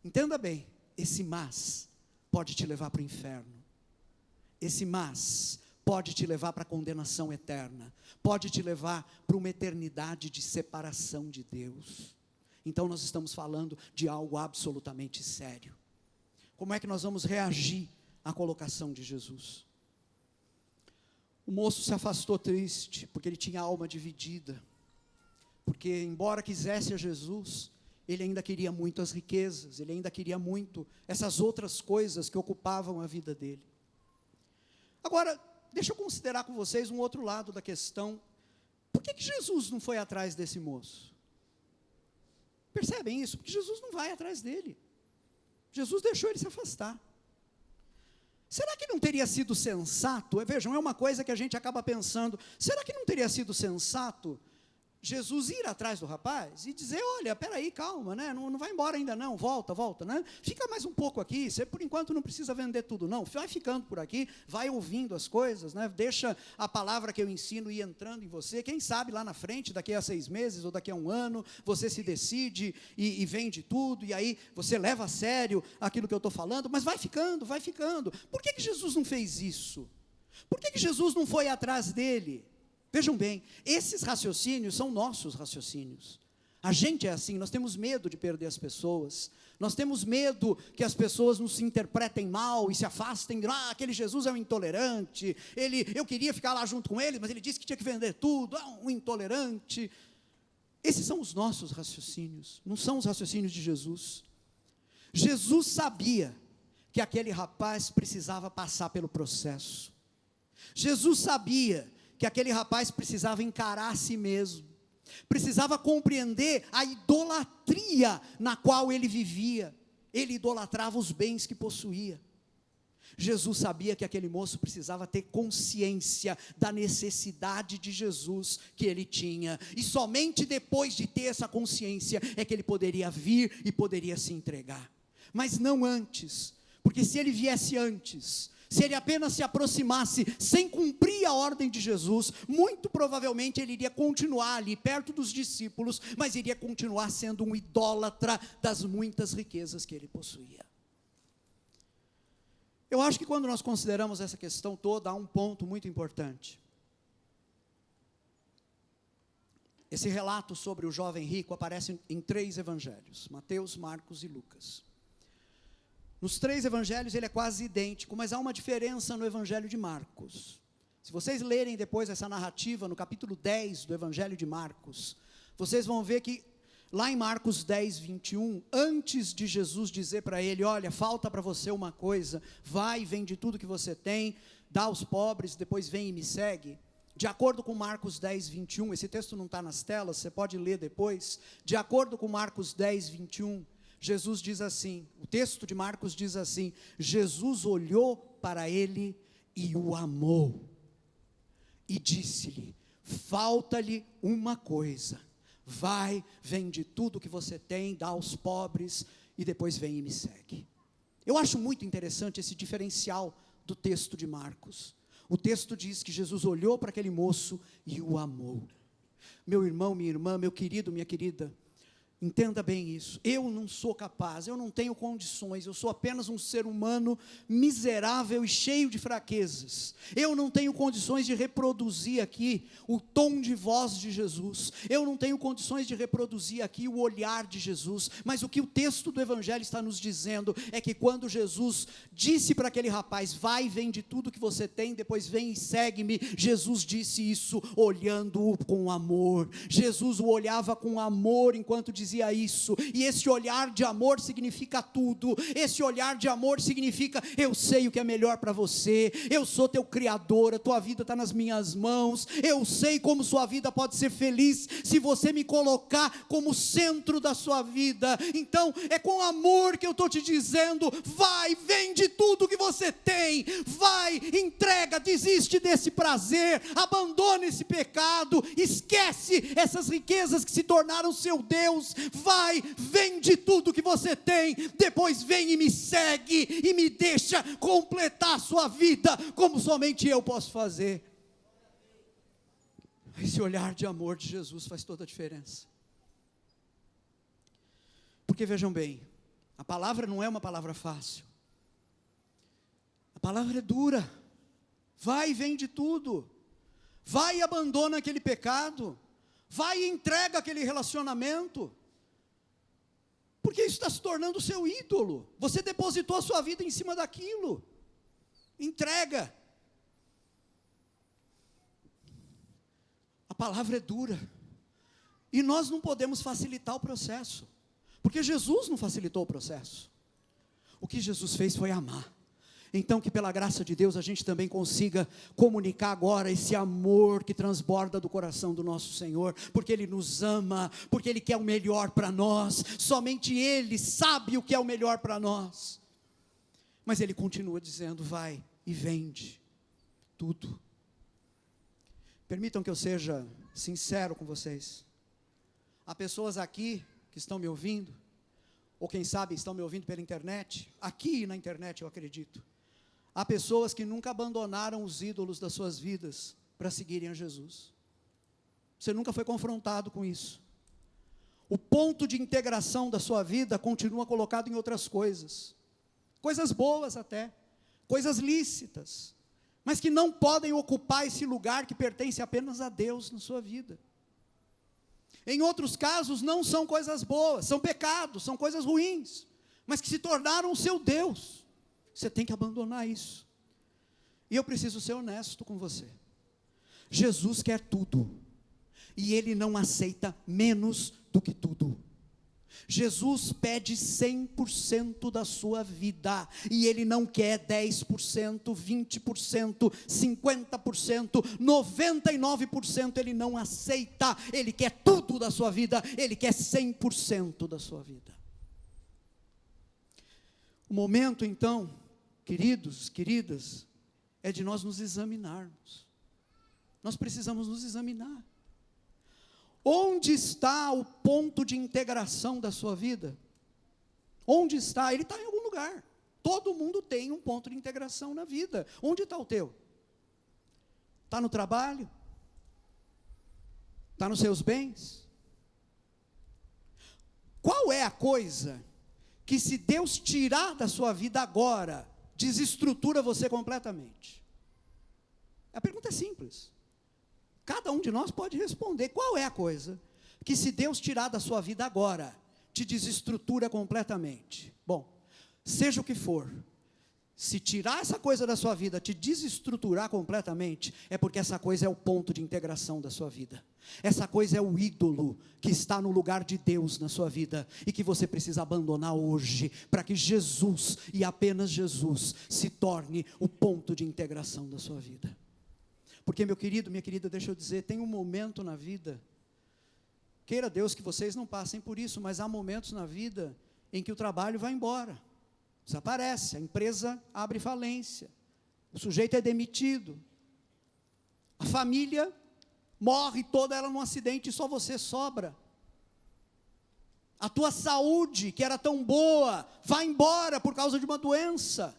entenda bem, esse mas pode te levar para o inferno. Esse mas pode te levar para a condenação eterna, pode te levar para uma eternidade de separação de Deus. Então nós estamos falando de algo absolutamente sério. Como é que nós vamos reagir à colocação de Jesus? O moço se afastou triste, porque ele tinha a alma dividida, porque embora quisesse a Jesus, ele ainda queria muito as riquezas, ele ainda queria muito essas outras coisas que ocupavam a vida dele. Agora, deixa eu considerar com vocês um outro lado da questão. Por que Jesus não foi atrás desse moço? Percebem isso? Porque Jesus não vai atrás dele. Jesus deixou ele se afastar. Será que não teria sido sensato? Vejam, é uma coisa que a gente acaba pensando. Será que não teria sido sensato Jesus ir atrás do rapaz e dizer, olha, peraí, calma, né? Não vai embora ainda não, volta, né? Fica mais um pouco aqui, você por enquanto não precisa vender tudo não, vai ficando por aqui, vai ouvindo as coisas, né? Deixa a palavra que eu ensino ir entrando em você, quem sabe lá na frente, daqui a 6 meses ou daqui a 1 ano, você se decide e vende tudo, e aí você leva a sério aquilo que eu estou falando, mas vai ficando. Por que Jesus não fez isso? Por que Jesus não foi atrás dele? Vejam bem, esses raciocínios são nossos raciocínios. A gente é assim, nós temos medo de perder as pessoas, nós temos medo que as pessoas nos interpretem mal e se afastem, aquele Jesus é um intolerante, eu queria ficar lá junto com ele, mas ele disse que tinha que vender tudo, um intolerante. Esses são os nossos raciocínios, não são os raciocínios de Jesus. Jesus sabia que aquele rapaz precisava passar pelo processo. Jesus sabia que aquele rapaz precisava encarar a si mesmo, precisava compreender a idolatria na qual ele vivia. Ele idolatrava os bens que possuía. Jesus sabia que aquele moço precisava ter consciência da necessidade de Jesus que ele tinha, e somente depois de ter essa consciência é que ele poderia vir e poderia se entregar, mas não antes, porque se ele viesse antes, se ele apenas se aproximasse sem cumprir a ordem de Jesus, muito provavelmente ele iria continuar ali perto dos discípulos, mas iria continuar sendo um idólatra das muitas riquezas que ele possuía. Eu acho que quando nós consideramos essa questão toda, há um ponto muito importante. Esse relato sobre o jovem rico aparece em 3 evangelhos, Mateus, Marcos e Lucas. Nos 3 evangelhos ele é quase idêntico, mas há uma diferença no evangelho de Marcos. Se vocês lerem depois essa narrativa, no capítulo 10 do evangelho de Marcos, vocês vão ver que, lá em Marcos 10, 21, antes de Jesus dizer para ele, olha, falta para você uma coisa, vai, vende tudo que você tem, dá aos pobres, depois vem e me segue. De acordo com Marcos 10, 21, esse texto não está nas telas, você pode ler depois. De acordo com Marcos 10, 21, Jesus diz assim, o texto de Marcos diz assim, Jesus olhou para ele e o amou, e disse-lhe, falta-lhe uma coisa, vai, vende tudo que você tem, dá aos pobres, e depois vem e me segue. Eu acho muito interessante esse diferencial do texto de Marcos. O texto diz que Jesus olhou para aquele moço e o amou. Meu irmão, minha irmã, meu querido, minha querida, entenda bem isso, eu não sou capaz, eu não tenho condições, eu sou apenas um ser humano miserável e cheio de fraquezas, eu não tenho condições de reproduzir aqui o tom de voz de Jesus, eu não tenho condições de reproduzir aqui o olhar de Jesus, mas o que o texto do evangelho está nos dizendo, é que quando Jesus disse para aquele rapaz, vai, vende tudo que você tem, depois vem e segue-me, Jesus disse isso olhando-o com amor, Jesus o olhava com amor, enquanto dizia isso, e esse olhar de amor significa tudo, esse olhar de amor significa, eu sei o que é melhor para você, eu sou teu criador, a tua vida está nas minhas mãos, eu sei como sua vida pode ser feliz, se você me colocar como centro da sua vida, então é com amor que eu estou te dizendo, vai, vende tudo que você tem, vai, entrega, desiste desse prazer, abandona esse pecado, esquece essas riquezas que se tornaram seu Deus, vai, vende tudo que você tem, depois vem e me segue, e me deixa completar a sua vida, como somente eu posso fazer. Esse olhar de amor de Jesus faz toda a diferença, porque vejam bem, a palavra não é uma palavra fácil, a palavra é dura, vai e vende tudo, vai e abandona aquele pecado, vai e entrega aquele relacionamento, porque isso está se tornando o seu ídolo, você depositou a sua vida em cima daquilo, entrega. A palavra é dura, e nós não podemos facilitar o processo, porque Jesus não facilitou o processo, o que Jesus fez foi amar. Então que pela graça de Deus a gente também consiga comunicar agora esse amor que transborda do coração do nosso Senhor, porque Ele nos ama, porque Ele quer o melhor para nós, somente Ele sabe o que é o melhor para nós, mas Ele continua dizendo, vai e vende tudo. Permitam que eu seja sincero com vocês, há pessoas aqui que estão me ouvindo, ou quem sabe estão me ouvindo pela internet, aqui na internet eu acredito, há pessoas que nunca abandonaram os ídolos das suas vidas para seguirem a Jesus. Você nunca foi confrontado com isso. O ponto de integração da sua vida continua colocado em outras coisas. Coisas boas até, coisas lícitas, mas que não podem ocupar esse lugar que pertence apenas a Deus na sua vida. Em outros casos não são coisas boas, são pecados, são coisas ruins, mas que se tornaram o seu Deus. Você tem que abandonar isso. E eu preciso ser honesto com você. Jesus quer tudo, e Ele não aceita menos do que tudo. Jesus pede 100% da sua vida, e Ele não quer 10%, 20%, 50%, 99% Ele não aceita, Ele quer tudo da sua vida, Ele quer 100% da sua vida. O momento então, queridos, queridas, é de nós nos examinarmos, nós precisamos nos examinar. Onde está o ponto de integração da sua vida? Onde está? Ele está em algum lugar. Todo mundo tem um ponto de integração na vida. Onde está o teu? Está no trabalho? Está nos seus bens? Qual é a coisa que, se Deus tirar da sua vida agora, desestrutura você completamente? A pergunta é simples. Cada um de nós pode responder. Qual é a coisa que, se Deus tirar da sua vida agora, te desestrutura completamente? Bom, seja o que for, se tirar essa coisa da sua vida, te desestruturar completamente, é porque essa coisa é o ponto de integração da sua vida. Essa coisa é o ídolo que está no lugar de Deus na sua vida, e que você precisa abandonar hoje, para que Jesus, e apenas Jesus, se torne o ponto de integração da sua vida. Porque, meu querido, minha querida, deixa eu dizer, tem um momento na vida, queira Deus que vocês não passem por isso, mas há momentos na vida em que o trabalho vai embora, desaparece, a empresa abre falência, o sujeito é demitido, a família morre toda ela num acidente e só você sobra. A tua saúde, que era tão boa, vai embora por causa de uma doença.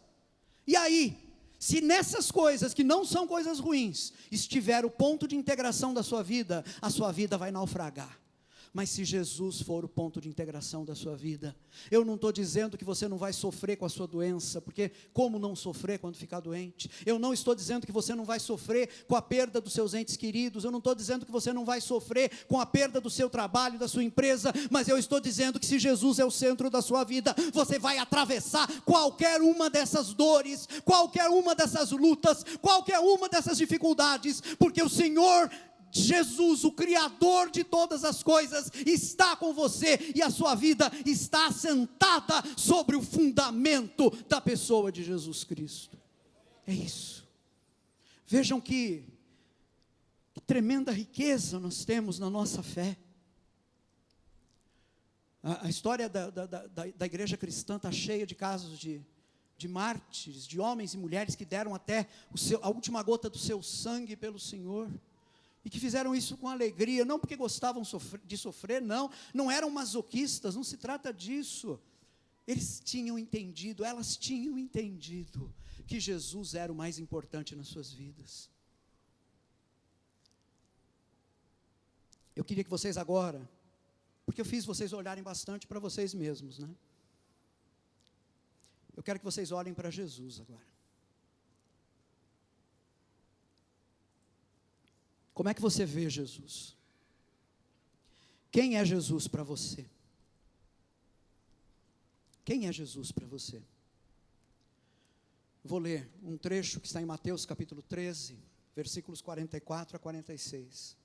E aí, se nessas coisas, que não são coisas ruins, estiver o ponto de integração da sua vida, a sua vida vai naufragar. Mas se Jesus for o ponto de integração da sua vida, eu não estou dizendo que você não vai sofrer com a sua doença, porque como não sofrer quando ficar doente? Eu não estou dizendo que você não vai sofrer com a perda dos seus entes queridos, eu não estou dizendo que você não vai sofrer com a perda do seu trabalho, da sua empresa, mas eu estou dizendo que, se Jesus é o centro da sua vida, você vai atravessar qualquer uma dessas dores, qualquer uma dessas lutas, qualquer uma dessas dificuldades, porque o Senhor Jesus, o Criador de todas as coisas, está com você, e a sua vida está assentada sobre o fundamento da pessoa de Jesus Cristo. É isso. Vejam que tremenda riqueza nós temos na nossa fé. A história da igreja cristã está cheia de casos de mártires, de homens e mulheres que deram até a última gota do seu sangue pelo Senhor, e que fizeram isso com alegria, não porque gostavam de sofrer, não eram masoquistas, não se trata disso. Eles tinham entendido, elas tinham entendido, que Jesus era o mais importante nas suas vidas. Eu queria que vocês agora, porque eu fiz vocês olharem bastante para vocês mesmos, né? Eu quero que vocês olhem para Jesus agora. Como é que você vê Jesus? Quem é Jesus para você? Quem é Jesus para você? Vou ler um trecho que está em Mateus capítulo 13, versículos 44 a 46.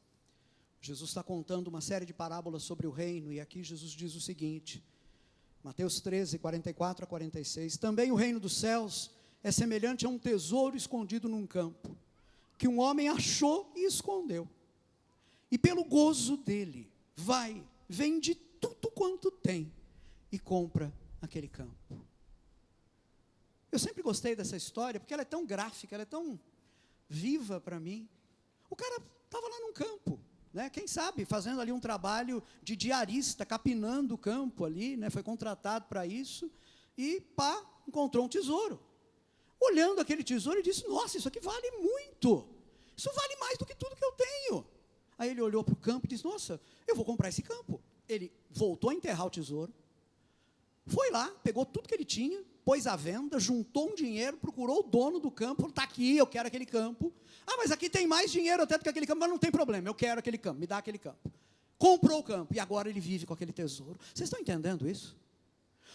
Jesus está contando uma série de parábolas sobre o reino, e aqui Jesus diz o seguinte, Mateus 13, 44 a 46, também o reino dos céus é semelhante a um tesouro escondido num campo, que um homem achou e escondeu, e pelo gozo dele, vende tudo quanto tem, e compra aquele campo. Eu sempre gostei dessa história, porque ela é tão gráfica, ela é tão viva para mim. O cara estava lá num campo, né? Quem sabe, fazendo ali um trabalho de diarista, capinando o campo ali, né? Foi contratado para isso, e encontrou um tesouro. Olhando aquele tesouro, ele disse, nossa, isso aqui vale muito, isso vale mais do que tudo que eu tenho. Aí ele olhou para o campo e disse, nossa, eu vou comprar esse campo. Ele voltou a enterrar o tesouro, foi lá, pegou tudo que ele tinha, pôs à venda, juntou um dinheiro, procurou o dono do campo, falou, está aqui, eu quero aquele campo. Mas aqui tem mais dinheiro até do que aquele campo, mas não tem problema, eu quero aquele campo, me dá aquele campo. Comprou o campo, e agora ele vive com aquele tesouro. Vocês estão entendendo isso?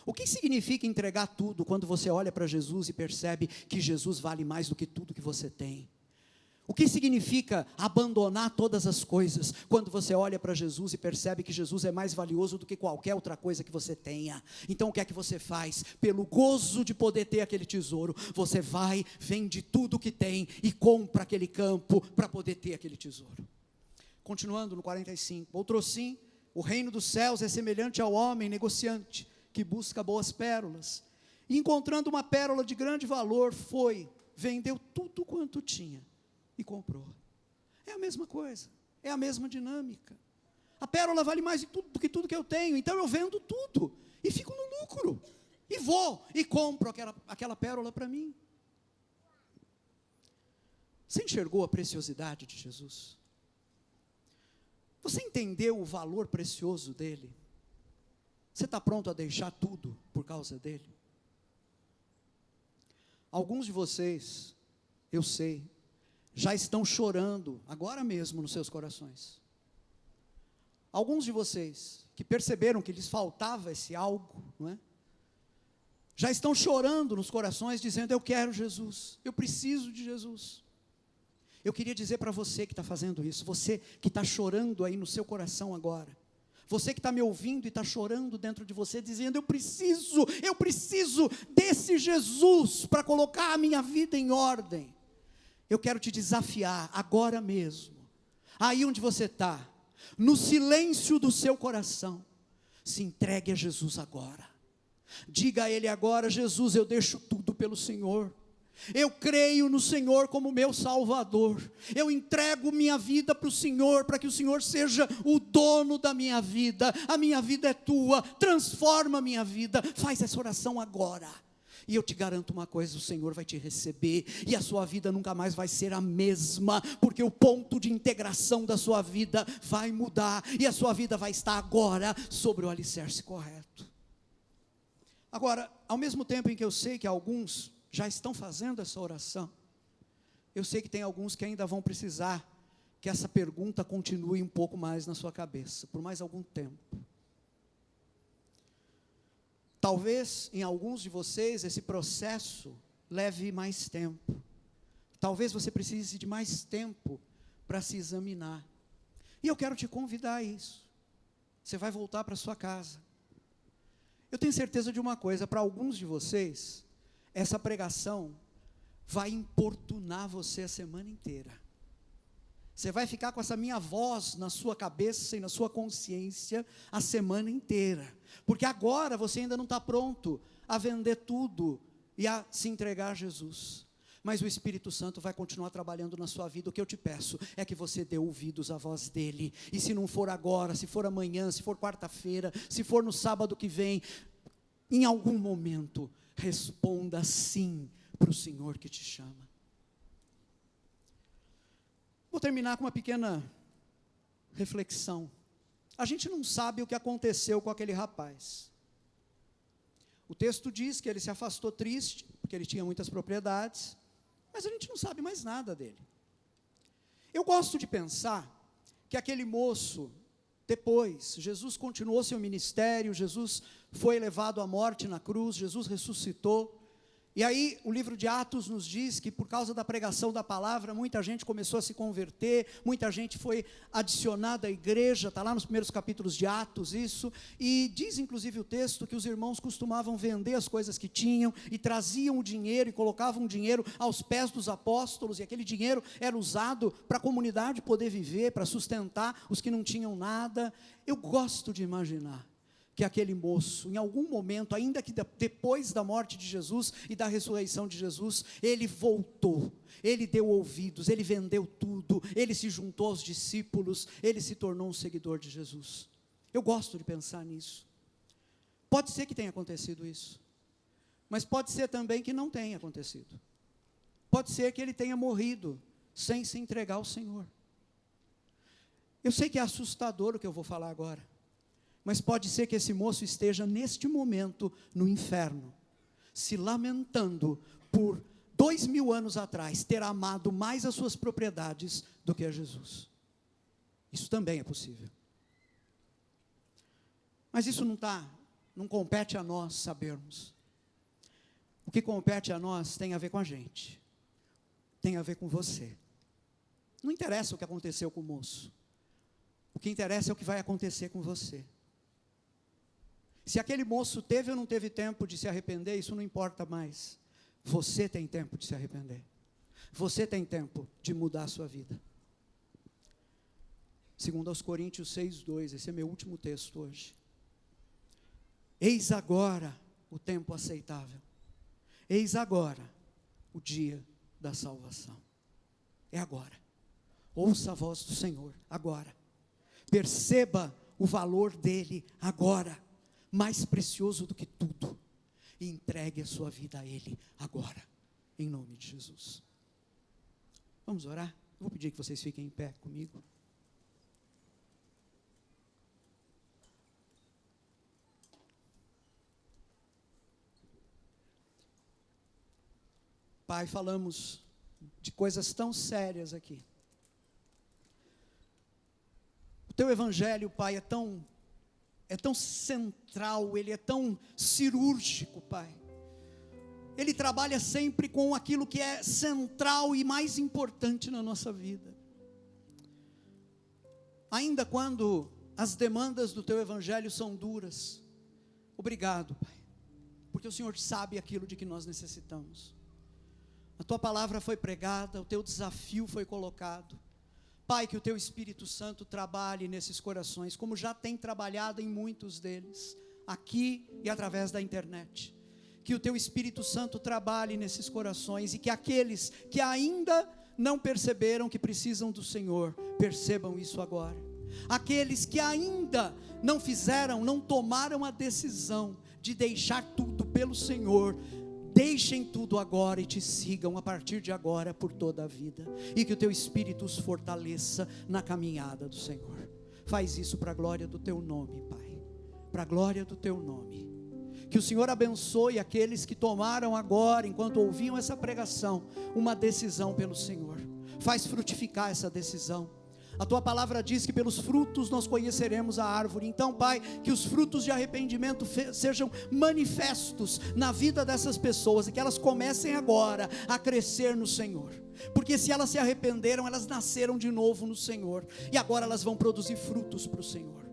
O que significa entregar tudo, quando você olha para Jesus e percebe que Jesus vale mais do que tudo que você tem? O que significa abandonar todas as coisas, quando você olha para Jesus e percebe que Jesus é mais valioso do que qualquer outra coisa que você tenha? Então o que é que você faz? Pelo gozo de poder ter aquele tesouro, você vai, vende tudo que tem e compra aquele campo para poder ter aquele tesouro. Continuando no 45, outrossim, o reino dos céus é semelhante ao homem negociante, que busca boas pérolas, e encontrando uma pérola de grande valor, vendeu tudo quanto tinha, e comprou. É a mesma coisa, é a mesma dinâmica. A pérola vale mais do que tudo que eu tenho, então eu vendo tudo, e fico no lucro, e vou e compro aquela pérola para mim. Você enxergou a preciosidade de Jesus? Você entendeu o valor precioso dele? Você está pronto a deixar tudo por causa dele? Alguns de vocês, eu sei, já estão chorando, agora mesmo nos seus corações. Alguns de vocês, que perceberam que lhes faltava esse algo, não é? Já estão chorando nos corações, dizendo, eu quero Jesus, eu preciso de Jesus. Eu queria dizer para você que está fazendo isso, você que está chorando aí no seu coração agora, você que está me ouvindo e está chorando dentro de você, dizendo, eu preciso desse Jesus para colocar a minha vida em ordem. Eu quero te desafiar agora mesmo, aí onde você está, no silêncio do seu coração, se entregue a Jesus agora. Diga a Ele agora, Jesus, eu deixo tudo pelo Senhor. Eu creio no Senhor como meu Salvador, eu entrego minha vida para o Senhor, para que o Senhor seja o dono da minha vida, a minha vida é tua, transforma a minha vida, faz essa oração agora, e eu te garanto uma coisa, o Senhor vai te receber, e a sua vida nunca mais vai ser a mesma, porque o ponto de integração da sua vida vai mudar, e a sua vida vai estar agora sobre o alicerce correto. Agora, ao mesmo tempo em que eu sei que alguns já estão fazendo essa oração, eu sei que tem alguns que ainda vão precisar que essa pergunta continue um pouco mais na sua cabeça, por mais algum tempo. Talvez em alguns de vocês esse processo leve mais tempo, talvez você precise de mais tempo para se examinar, e eu quero te convidar a isso. Você vai voltar para sua casa, eu tenho certeza de uma coisa, para alguns de vocês, essa pregação vai importunar você a semana inteira. Você vai ficar com essa minha voz na sua cabeça e na sua consciência a semana inteira. Porque agora você ainda não está pronto a vender tudo e a se entregar a Jesus. Mas o Espírito Santo vai continuar trabalhando na sua vida. O que eu te peço é que você dê ouvidos à voz dEle. E se não for agora, se for amanhã, se for quarta-feira, se for no sábado que vem, em algum momento, responda sim para o Senhor que te chama. Vou terminar com uma pequena reflexão. A gente não sabe o que aconteceu com aquele rapaz. O texto diz que ele se afastou triste, porque ele tinha muitas propriedades, mas a gente não sabe mais nada dele. Eu gosto de pensar que aquele moço, depois, Jesus continuou seu ministério, Jesus foi levado à morte na cruz, Jesus ressuscitou, e aí o livro de Atos nos diz que por causa da pregação da palavra, muita gente começou a se converter, muita gente foi adicionada à igreja, está lá nos primeiros capítulos de Atos isso, e diz inclusive o texto que os irmãos costumavam vender as coisas que tinham, e traziam o dinheiro, e colocavam o dinheiro aos pés dos apóstolos, e aquele dinheiro era usado para a comunidade poder viver, para sustentar os que não tinham nada. Eu gosto de imaginar que aquele moço, em algum momento, ainda que depois da morte de Jesus e da ressurreição de Jesus, ele voltou, ele deu ouvidos, ele vendeu tudo, ele se juntou aos discípulos, ele se tornou um seguidor de Jesus. Eu gosto de pensar nisso. Pode ser que tenha acontecido isso, mas pode ser também que não tenha acontecido. Pode ser que ele tenha morrido sem se entregar ao Senhor. Eu sei que é assustador o que eu vou falar agora, mas pode ser que esse moço esteja neste momento no inferno, se lamentando por 2000 anos atrás ter amado mais as suas propriedades do que a Jesus. Isso também é possível. Mas isso não compete a nós sabermos. O que compete a nós tem a ver com a gente, tem a ver com você. Não interessa o que aconteceu com o moço, o que interessa é o que vai acontecer com você. Se aquele moço teve ou não teve tempo de se arrepender, isso não importa mais. Você tem tempo de se arrepender. Você tem tempo de mudar a sua vida. Segundo aos Coríntios 6:2, esse é meu último texto hoje. Eis agora o tempo aceitável. Eis agora o dia da salvação. É agora. Ouça a voz do Senhor agora. Perceba o valor dele agora. Mais precioso do que tudo. e entregue a sua vida a Ele agora, em nome de Jesus. Vamos orar? Vou pedir que vocês fiquem em pé comigo. Pai, falamos de coisas tão sérias aqui. O teu evangelho, Pai, é tão central, ele é tão cirúrgico, Pai. Ele trabalha sempre com aquilo que é central e mais importante na nossa vida. Ainda quando as demandas do teu evangelho são duras, obrigado, Pai, porque o Senhor sabe aquilo de que nós necessitamos. A tua palavra foi pregada, o teu desafio foi colocado. Pai, que o teu Espírito Santo trabalhe nesses corações, como já tem trabalhado em muitos deles, aqui e através da internet. Que o teu Espírito Santo trabalhe nesses corações, e que aqueles que ainda não perceberam que precisam do Senhor, percebam isso agora. Aqueles que ainda não tomaram a decisão de deixar tudo pelo Senhor, deixem tudo agora e te sigam a partir de agora por toda a vida, e que o teu Espírito os fortaleça na caminhada do Senhor. Faz isso para a glória do teu nome, Pai, para a glória do teu nome. Que o Senhor abençoe aqueles que tomaram agora, enquanto ouviam essa pregação, uma decisão pelo Senhor. Faz frutificar essa decisão. A tua palavra diz que pelos frutos nós conheceremos a árvore. Então, Pai, que os frutos de arrependimento sejam manifestos na vida dessas pessoas, e que elas comecem agora a crescer no Senhor. Porque se elas se arrependeram, elas nasceram de novo no Senhor, e agora elas vão produzir frutos para o Senhor.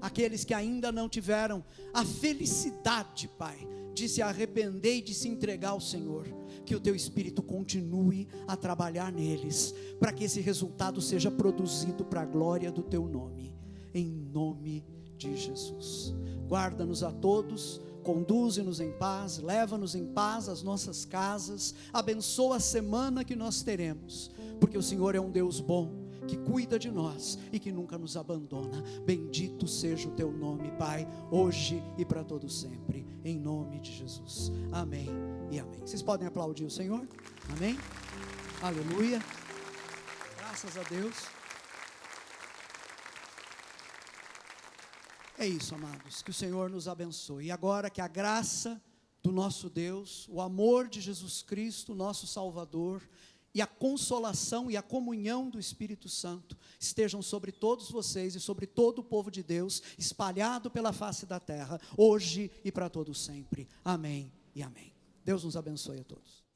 Aqueles que ainda não tiveram a felicidade, Pai, de se arrepender e de se entregar ao Senhor, que o teu Espírito continue a trabalhar neles, para que esse resultado seja produzido para a glória do teu nome, em nome de Jesus. Guarda-nos a todos, conduze-nos em paz, leva-nos em paz às nossas casas, abençoa a semana que nós teremos, porque o Senhor é um Deus bom, que cuida de nós e que nunca nos abandona. Bendito seja o teu nome, Pai, hoje e para todo sempre, em nome de Jesus, amém e amém. Vocês podem aplaudir o Senhor? Amém? Aleluia, graças a Deus. É isso, amados, que o Senhor nos abençoe, e agora que a graça do nosso Deus, o amor de Jesus Cristo, nosso Salvador, e a consolação e a comunhão do Espírito Santo estejam sobre todos vocês e sobre todo o povo de Deus, espalhado pela face da terra, hoje e para todo sempre. Amém e amém. Deus nos abençoe a todos.